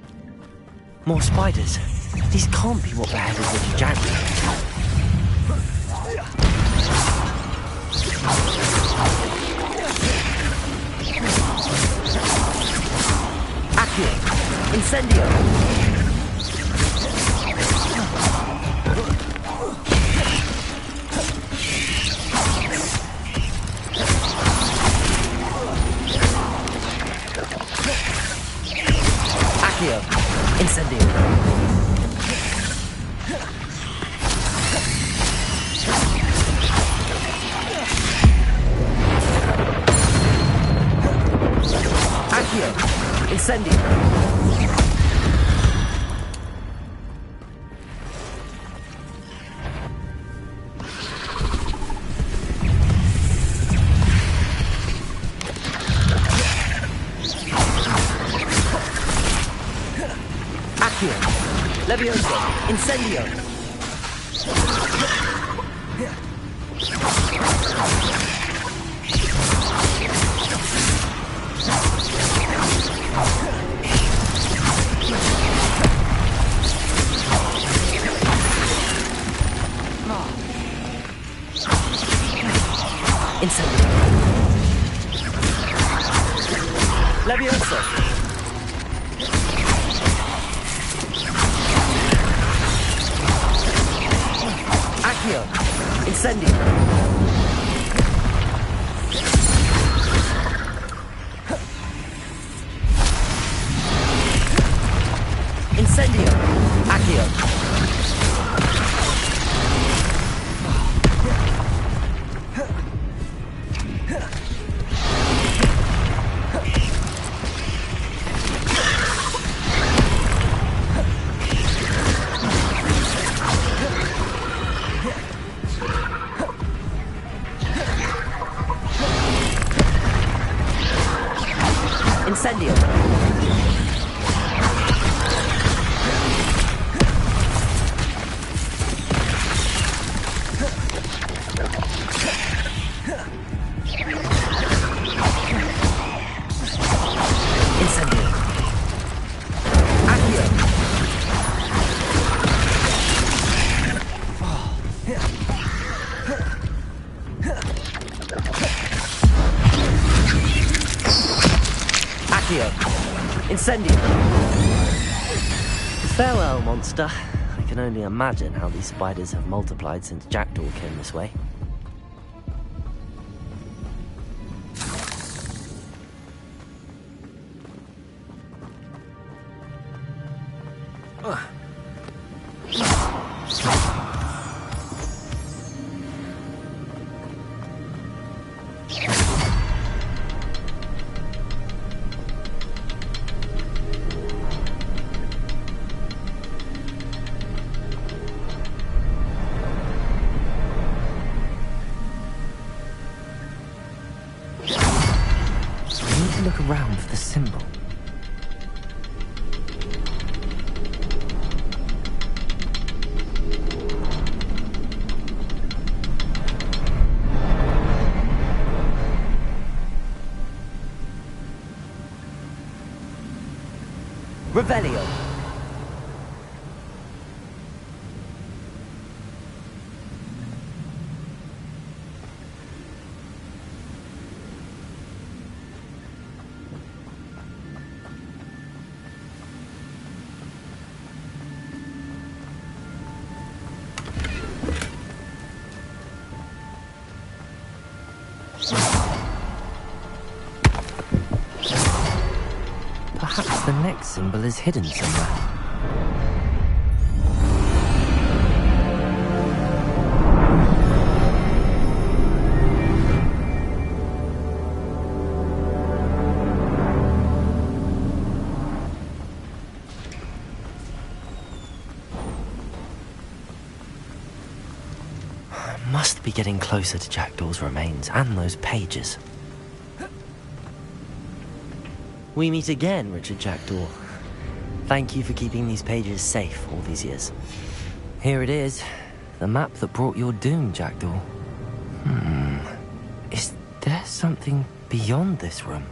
More spiders. These can't be what beheaded Richard Jackson. Accio! Incendio! Accio! Incendio! Incendio! Accio! Leviosa! Incendio! Incendio! Leviosa! Accio! Incendio! Incendio! Accio! Incendio! Incendio! Accio! Accio! Incendio! Farewell, monster. I can only imagine how these spiders have multiplied since Jackdaw came this way. Look around for the symbol. Revelio. Perhaps the next symbol is hidden somewhere. Must be getting closer to Jackdaw's remains and those pages. We meet again, Richard Jackdaw. Thank you for keeping these pages safe all these years. Here it is, the map that brought your doom, Jackdaw. Is there something beyond this room?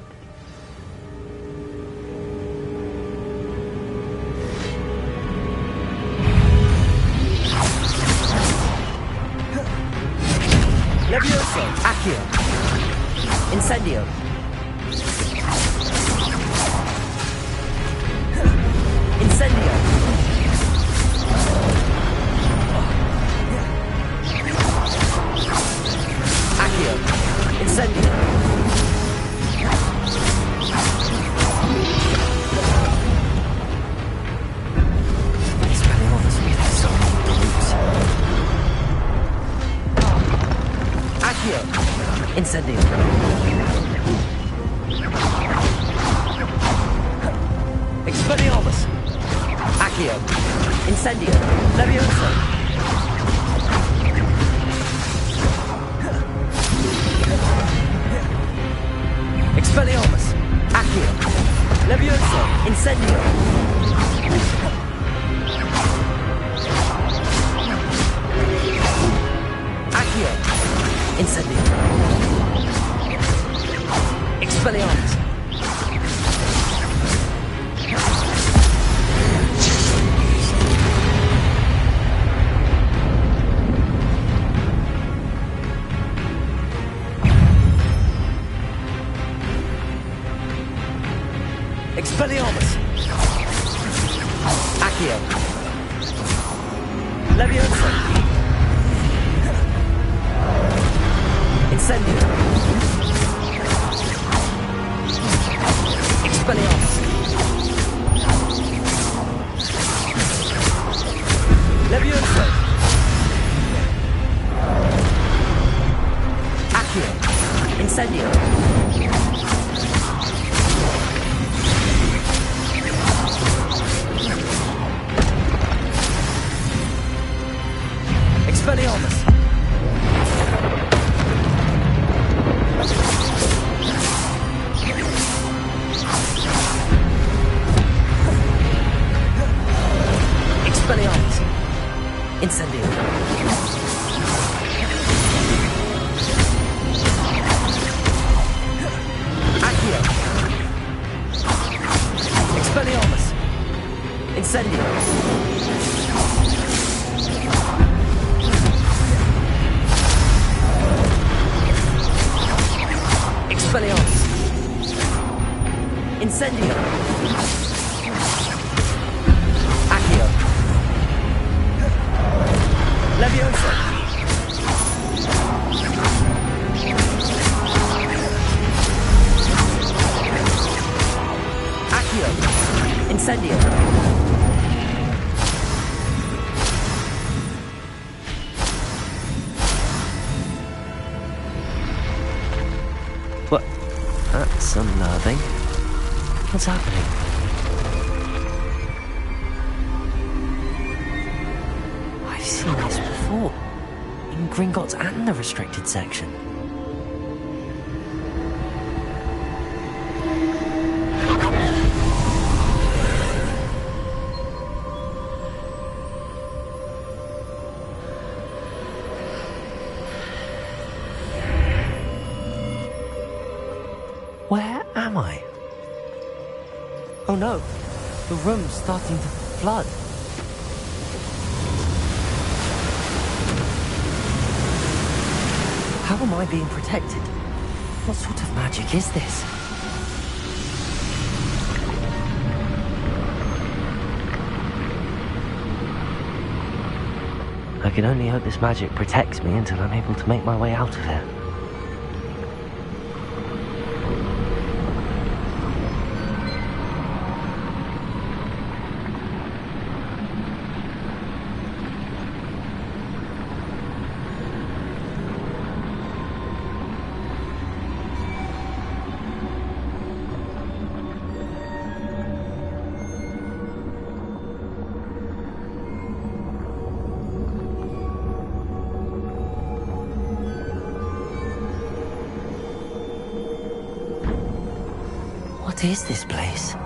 Levioso, Accio, Incendio. Incendio. Accio, Incendio. Expelliarmus with so many groups. Accio, Incendio. Expelliarmus. Accio. Incendio. Levioso. Expelliarmus. Accio. Levioso. Incendio. Accio. Incendio. Expelliarmus. Expelliarmus. Accio. Levioso. Incendio. Expelliarmus. Levioso. Accio. Incendio. Expelliarmus. Expelliarmus. Incendio. Accio. Expelliarmus. Incendio. Expelliarmus. Incendio. Accio. Levioso. Accio. Incendio. What? That's unnerving. What's happening? I've seen this before. In Gringotts and the restricted section. Where am I? Oh no, The room's starting to flood. How am I being protected? What sort of magic is this? I can only hope this magic protects me until I'm able to make my way out of here. What is this place?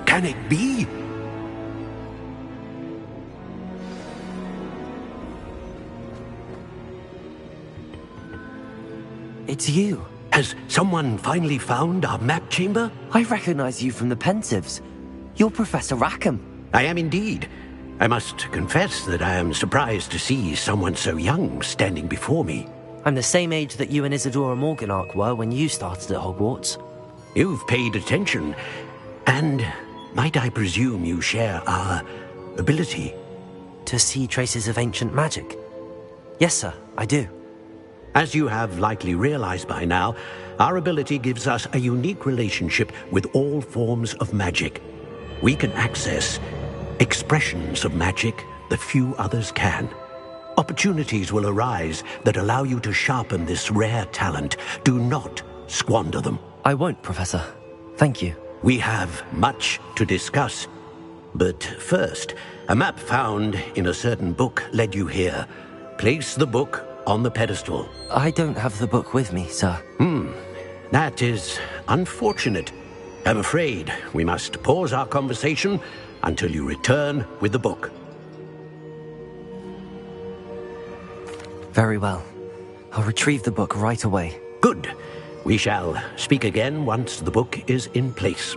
Can it be? It's you. Has someone finally found our map chamber? I recognize you from the Pensives. You're Professor Rackham. I am indeed. I must confess that I am surprised to see someone so young standing before me. I'm the same age that you and Isadora Morganach were when you started at Hogwarts. You've paid attention, and might I presume you share our ability? To see traces of ancient magic? Yes, sir, I do. As you have likely realized by now, our ability gives us a unique relationship with all forms of magic. We can access expressions of magic that few others can. Opportunities will arise that allow you to sharpen this rare talent. Do not squander them. I won't, Professor. Thank you. We have much to discuss. But first, a map found in a certain book led you here. Place the book on the pedestal. I don't have the book with me, sir. That is unfortunate. I'm afraid we must pause our conversation until you return with the book. Very well. I'll retrieve the book right away. Good. We shall speak again once the book is in place.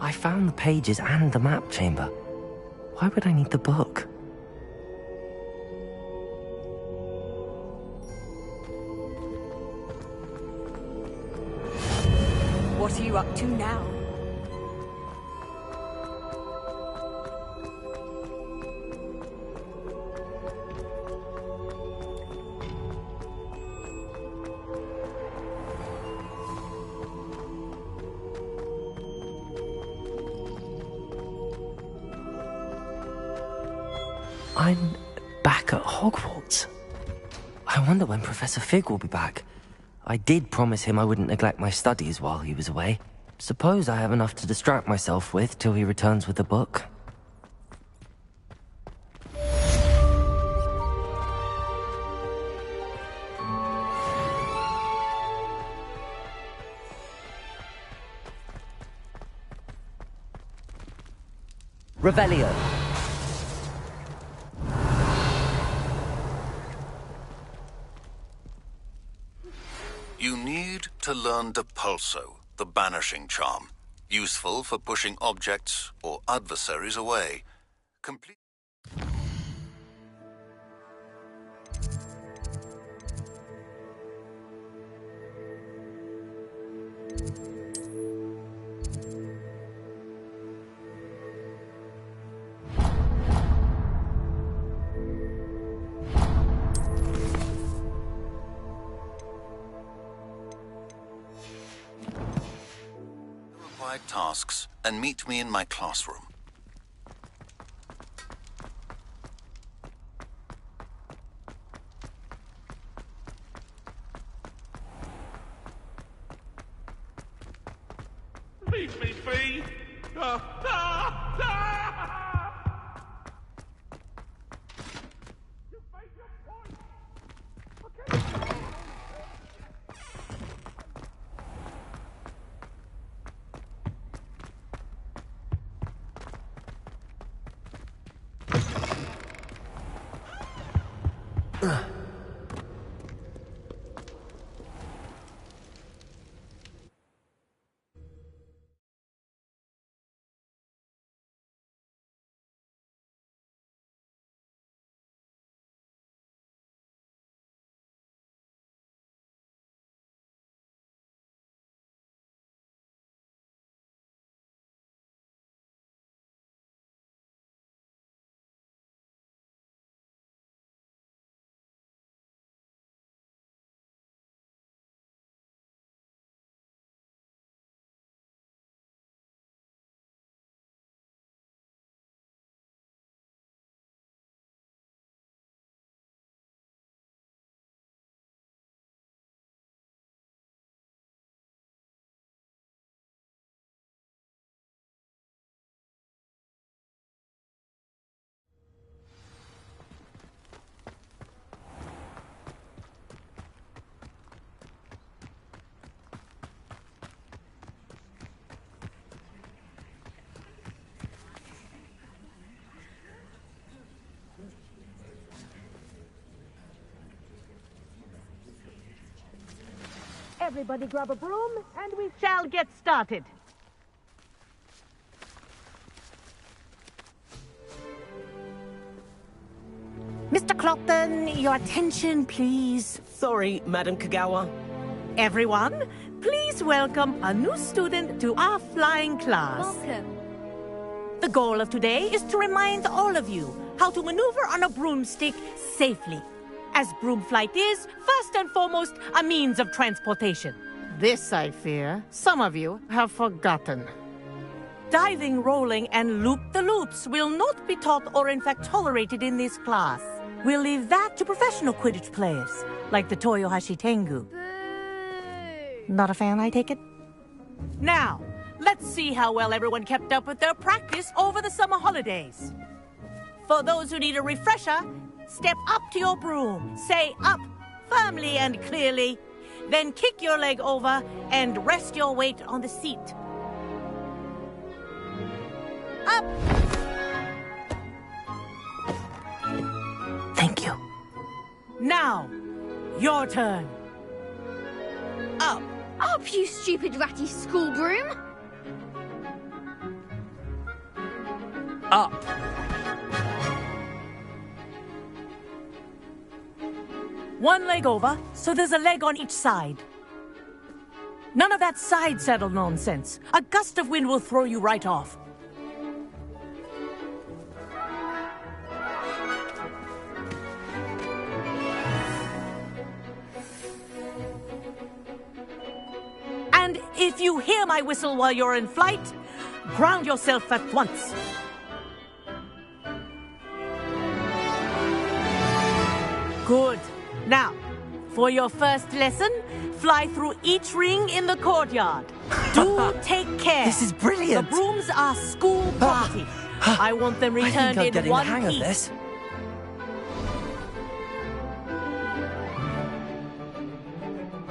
I found the pages and the map chamber. Why would I need the book? What are you up to now? I'm back at Hogwarts. I wonder when Professor Fig will be back. I did promise him I wouldn't neglect my studies while he was away. Suppose I have enough to distract myself with till he returns with the book. Revelio. You need to learn Depulso, the banishing charm. Useful for pushing objects or adversaries away. Complete. Tasks and meet me in my classroom. Leave me be! Everybody grab a broom, and we shall get started. Mr. Clopton, your attention, please. Sorry, Madam Kagawa. Everyone, please welcome a new student to our flying class. Welcome. The goal of today is to remind all of you how to maneuver on a broomstick safely, as broom flight is, first and foremost, a means of transportation. This, I fear, some of you have forgotten. Diving, rolling, and loop-the-loops will not be taught or in fact tolerated in this class. We'll leave that to professional Quidditch players, like the Toyohashi Tengu. Not a fan, I take it? Now, let's see how well everyone kept up with their practice over the summer holidays. For those who need a refresher, step up to your broom, say up, firmly and clearly, then kick your leg over and rest your weight on the seat. Up! Thank you. Now, your turn. Up. Up, you stupid ratty school broom! up. One leg over, so there's a leg on each side. None of that side saddle nonsense. A gust of wind will throw you right off. And if you hear my whistle while you're in flight, ground yourself at once. Good. Now, for your first lesson, fly through each ring in the courtyard. Do take care. This is brilliant. The brooms are school property. I want them returned I think I'm in one getting the hang piece. of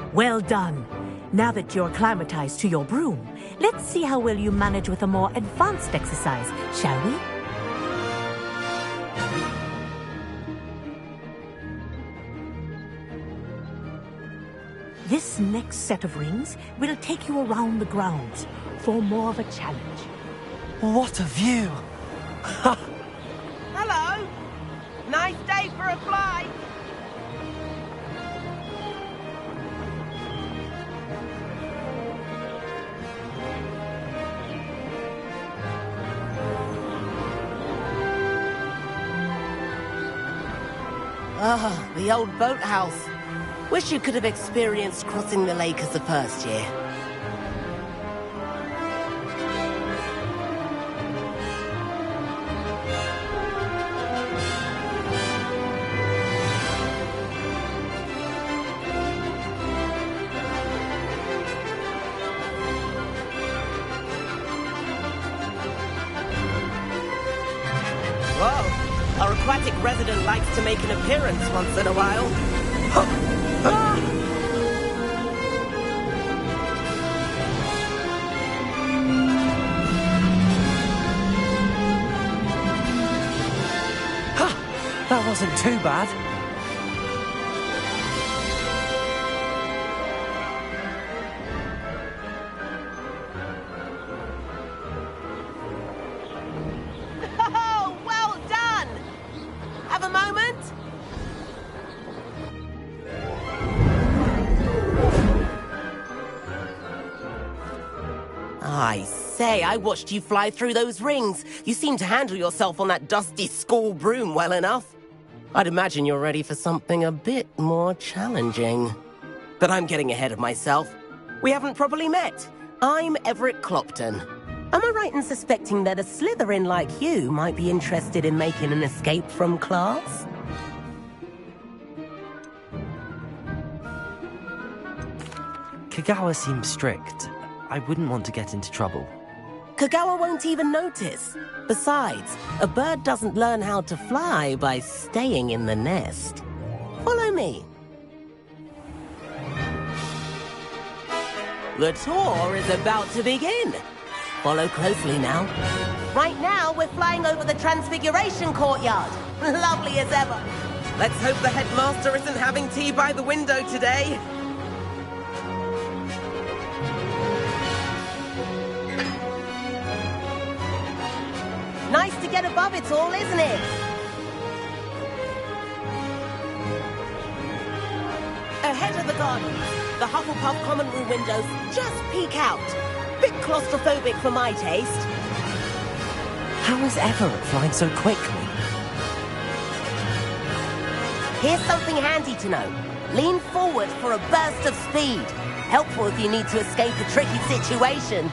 this. Well done. Now that you're acclimatized to your broom, let's see how well you manage with a more advanced exercise, shall we? This next set of rings will take you around the grounds for more of a challenge. What a view! Hello! Nice day for a fly! Ah, the old boathouse. Wish you could have experienced crossing the lake as the first year. Whoa! Our aquatic resident likes to make an appearance once in a while. That wasn't too bad. Oh, well done! Have a moment? I say, I watched you fly through those rings. You seem to handle yourself on that dusty school broom well enough. I'd imagine you're ready for something a bit more challenging. But I'm getting ahead of myself. We haven't properly met. I'm Everett Clopton. Am I right in suspecting that a Slytherin like you might be interested in making an escape from class? Kagawa seems strict. I wouldn't want to get into trouble. Kagawa won't even notice. Besides, a bird doesn't learn how to fly by staying in the nest. Follow me. The tour is about to begin. Follow closely now. Right now, we're flying over the Transfiguration Courtyard. Lovely as ever. Let's hope the headmaster isn't having tea by the window today. Nice to get above it all, isn't it? Ahead of the gardens, the Hufflepuff common room windows just peek out. Bit claustrophobic for my taste. How is Everett flying so quickly? Here's something handy to know. Lean forward for a burst of speed. Helpful if you need to escape a tricky situation.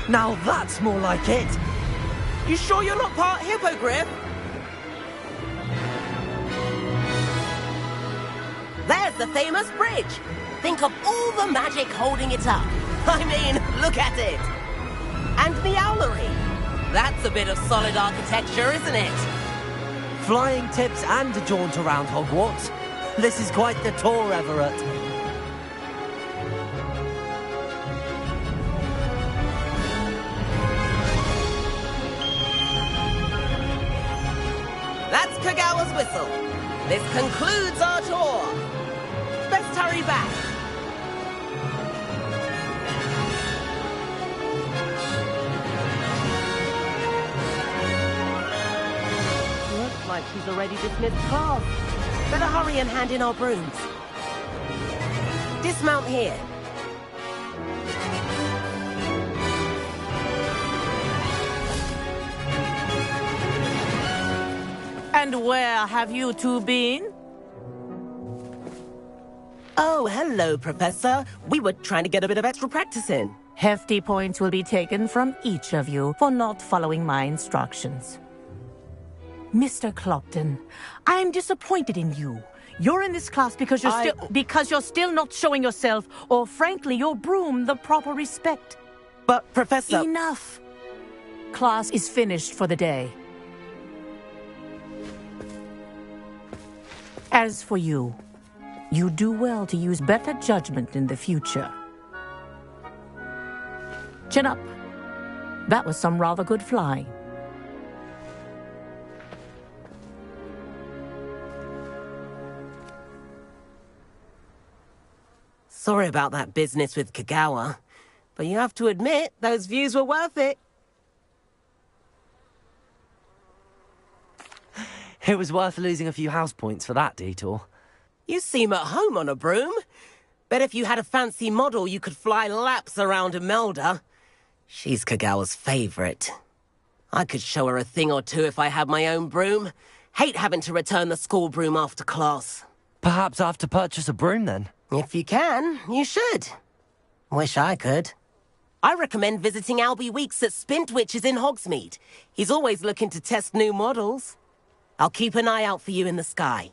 Now that's more like it. You sure you're not part hippogriff? There's the famous bridge. Think of all the magic holding it up. I mean, look at it. And the owlery. That's a bit of solid architecture, isn't it? Flying tips and a jaunt around Hogwarts. This is quite the tour, Everett. That's Kagawa's whistle. This concludes our tour. Best hurry back. she's already dismissed class. Better hurry and hand in our brooms. Dismount here. And where have you two been? Oh, hello, Professor. We were trying to get a bit of extra practice in. Hefty points will be taken from each of you for not following my instructions. Mr. Clopton, I'm disappointed in you. You're in this class because you're still not showing yourself, or frankly, your broom the proper respect. But, Professor... Enough. Class is finished for the day. As for you, you do well to use better judgment in the future. Chin up. That was some rather good flying. Sorry about that business with Kagawa, but you have to admit, those views were worth it. It was worth losing a few house points for that detour. You seem at home on a broom. Bet if you had a fancy model, you could fly laps around Imelda. She's Kagawa's favorite. I could show her a thing or two if I had my own broom. Hate having to return the school broom after class. Perhaps I have to purchase a broom then? If you can, you should. Wish I could. I recommend visiting Albie Weeks at Spintwitches in Hogsmeade. He's always looking to test new models. I'll keep an eye out for you in the sky.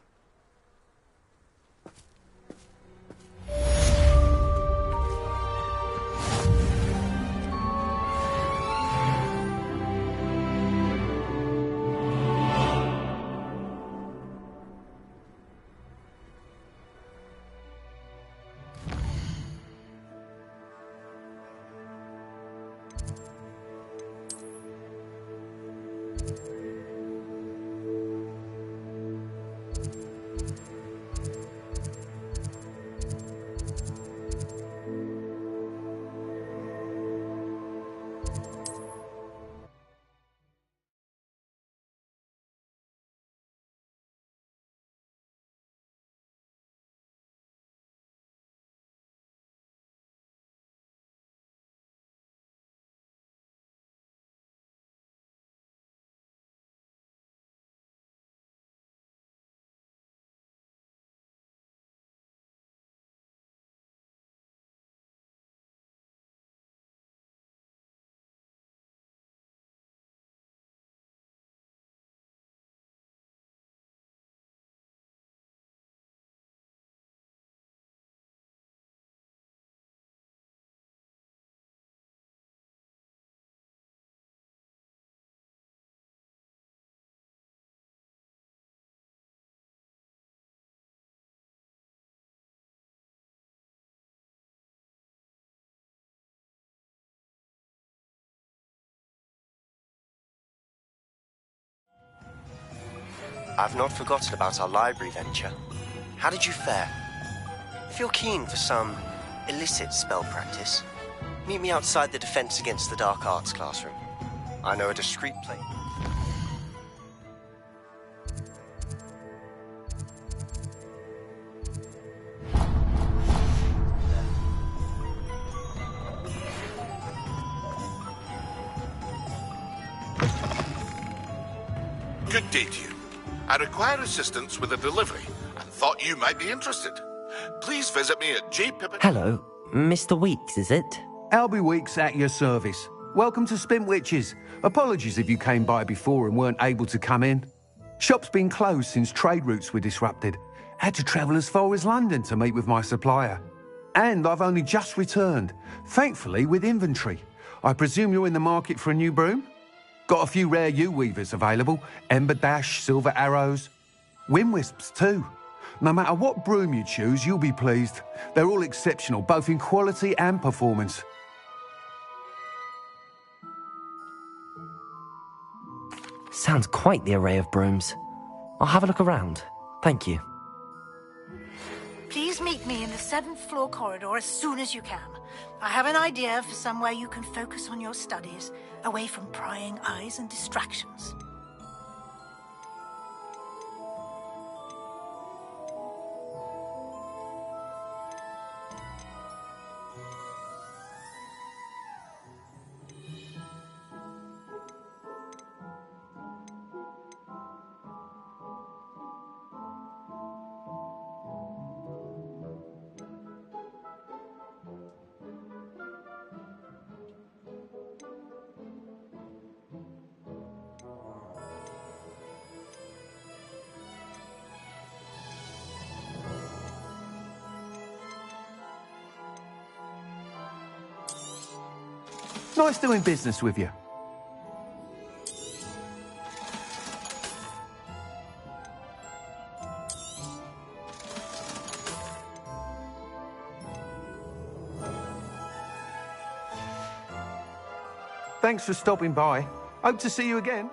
I've not forgotten about our library venture. How did you fare? If you're keen for some illicit spell practice, meet me outside the Defense Against the Dark Arts classroom. I know a discreet place. Good day to you. I require assistance with a delivery and thought you might be interested. Please visit me at J. Pippin... Hello, Mr. Weeks, is it? Albie Weeks at your service. Welcome to Spintwitches. Apologies if you came by before and weren't able to come in. Shop's been closed since trade routes were disrupted. Had to travel as far as London to meet with my supplier. And I've only just returned, thankfully with inventory. I presume you're in the market for a new broom? Got a few rare U-weavers available. Ember Dash, Silver Arrows. Wind Wisps too. No matter what broom you choose, you'll be pleased. They're all exceptional, both in quality and performance. Sounds quite the array of brooms. I'll have a look around. Thank you. Please meet me in the 7th floor corridor as soon as you can. I have an idea for somewhere you can focus on your studies, away from prying eyes and distractions. Nice doing business with you. Thanks for stopping by. Hope to see you again.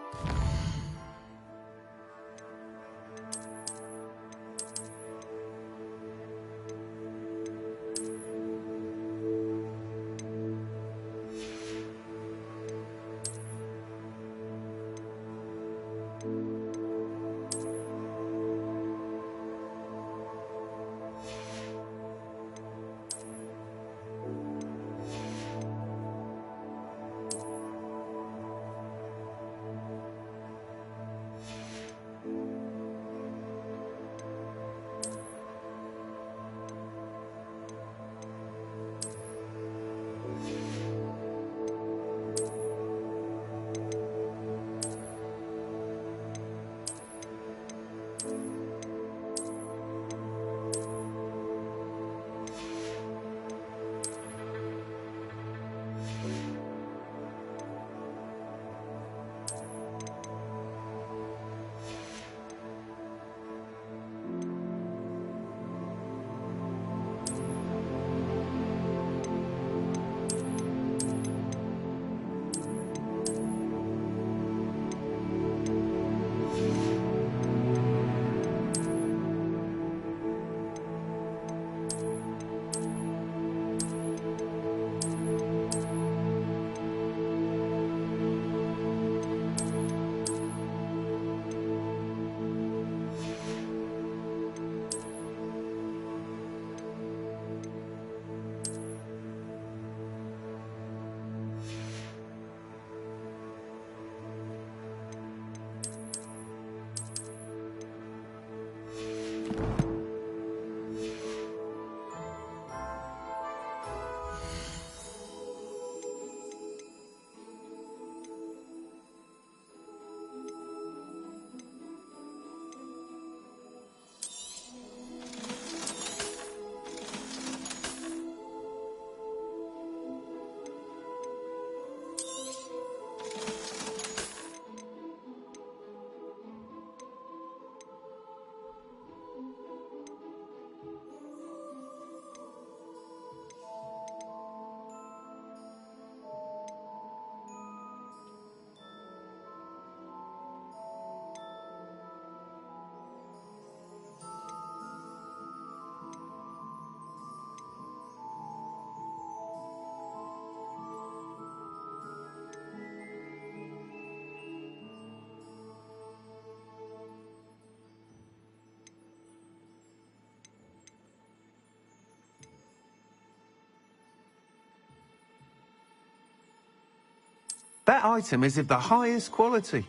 That item is of the highest quality.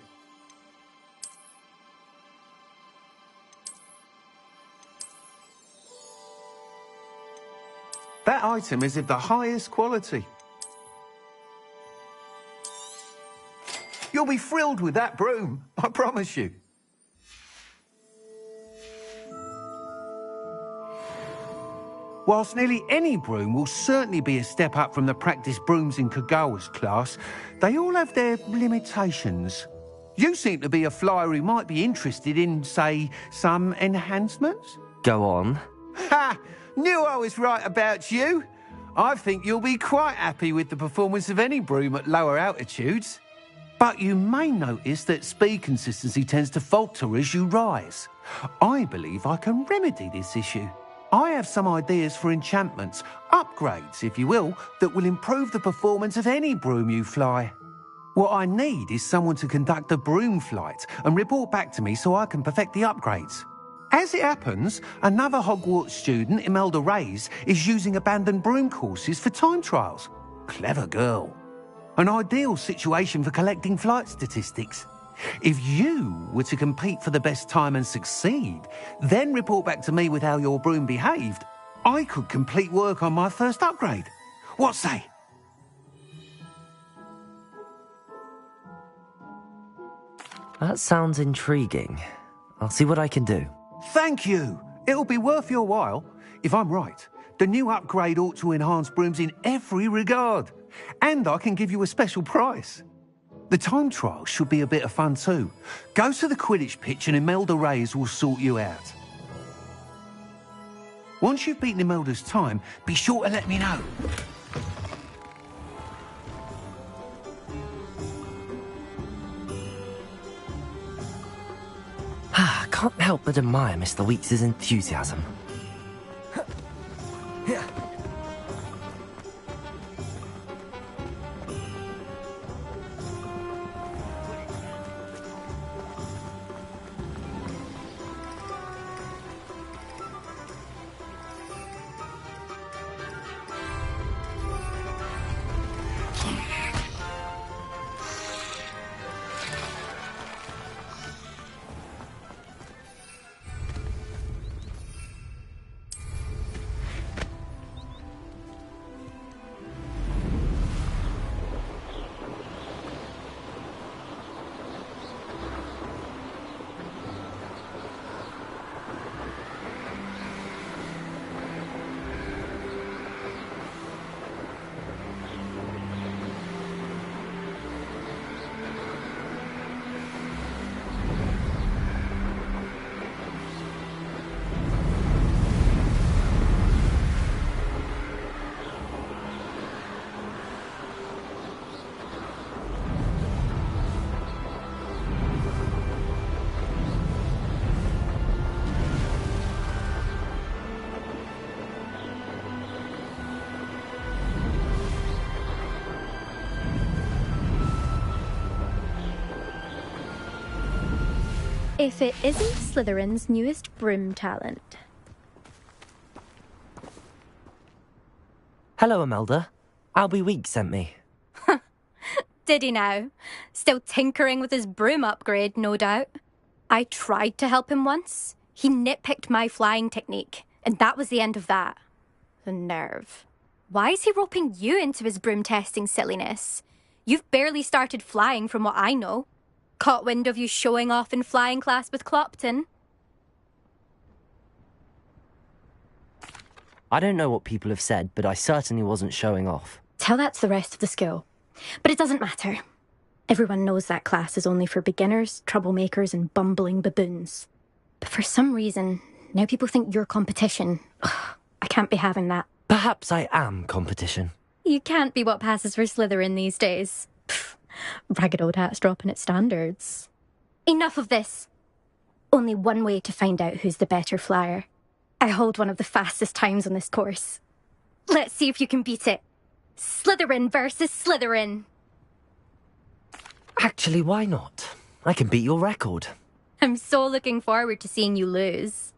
That item is of the highest quality. You'll be thrilled with that broom, I promise you. Whilst nearly any broom will certainly be a step up from the practice brooms in Kagawa's class, they all have their limitations. You seem to be a flyer who might be interested in, say, some enhancements? Go on. Ha! Knew I was right about you. I think you'll be quite happy with the performance of any broom at lower altitudes. But you may notice that speed consistency tends to falter as you rise. I believe I can remedy this issue. I have some ideas for enchantments, upgrades, if you will, that will improve the performance of any broom you fly. What I need is someone to conduct a broom flight and report back to me so I can perfect the upgrades. As it happens, another Hogwarts student, Imelda Reyes, is using abandoned broom courses for time trials. Clever girl. An ideal situation for collecting flight statistics. If you were to compete for the best time and succeed, then report back to me with how your broom behaved, I could complete work on my first upgrade. What say? That sounds intriguing. I'll see what I can do. Thank you. It'll be worth your while. If I'm right, the new upgrade ought to enhance brooms in every regard. And I can give you a special price. The time trial should be a bit of fun too. Go to the Quidditch pitch and Imelda Reyes will sort you out. Once you've beaten Imelda's time, be sure to let me know. I can't help but admire Mr. Weeks' enthusiasm. If it isn't Slytherin's newest broom talent. Hello, Imelda. Albie Weeks sent me. Did he now? Still tinkering with his broom upgrade, no doubt. I tried to help him once. He nitpicked my flying technique, and that was the end of that. The nerve. Why is he roping you into his broom testing silliness? You've barely started flying from what I know. Caught wind of you showing off in flying class with Clopton. I don't know what people have said, but I certainly wasn't showing off. Tell that to the rest of the school. But it doesn't matter. Everyone knows that class is only for beginners, troublemakers, and bumbling baboons. But for some reason, now people think you're competition. Ugh, I can't be having that. Perhaps I am competition. You can't be what passes for Slytherin these days. Pfft, ragged old hat's dropping its standards. Enough of this. Only one way to find out who's the better flyer. I hold one of the fastest times on this course. Let's see if you can beat it. Slytherin versus Slytherin. Actually, why not? I can beat your record. I'm so looking forward to seeing you lose.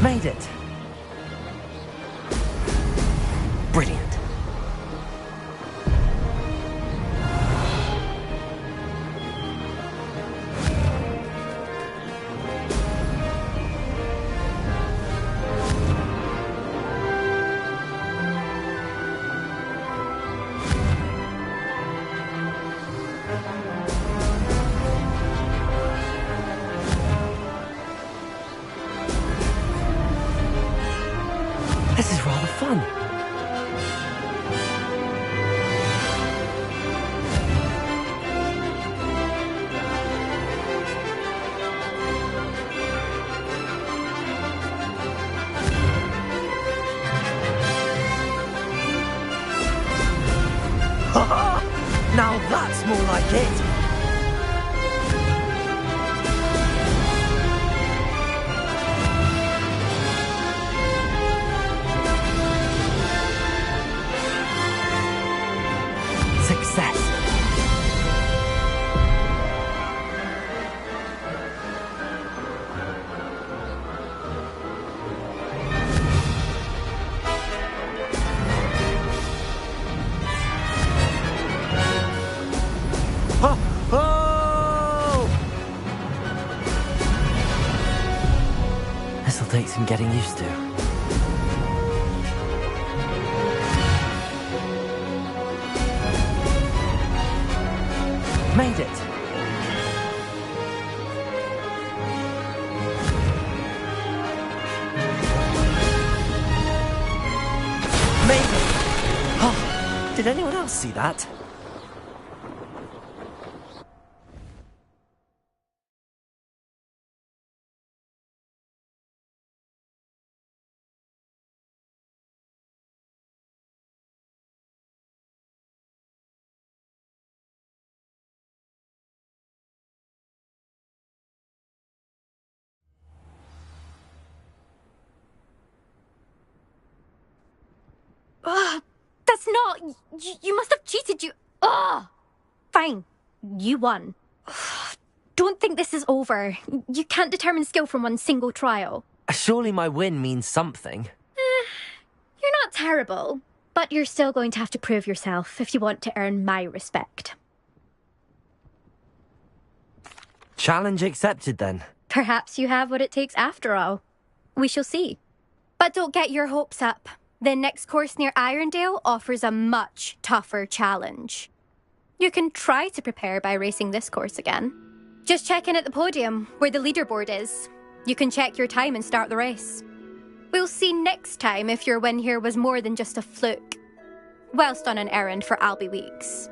Made it. Brilliant. This is rather fun. Now that's more like it. Success. Oh! Oh! This'll take some getting used to. Made it! Made it! Oh, did anyone else see that? Ugh, that's not... You must have cheated, you... Ugh! Fine. You won. Don't think this is over. You can't determine skill from one single trial. Surely my win means something. You're not terrible, but you're still going to have to prove yourself if you want to earn my respect. Challenge accepted, then. Perhaps you have what it takes after all. We shall see. But don't get your hopes up. The next course near Irondale offers a much tougher challenge. You can try to prepare by racing this course again. Just check in at the podium, where the leaderboard is. You can check your time and start the race. We'll see next time if your win here was more than just a fluke. Whilst on an errand for Albie Weeks.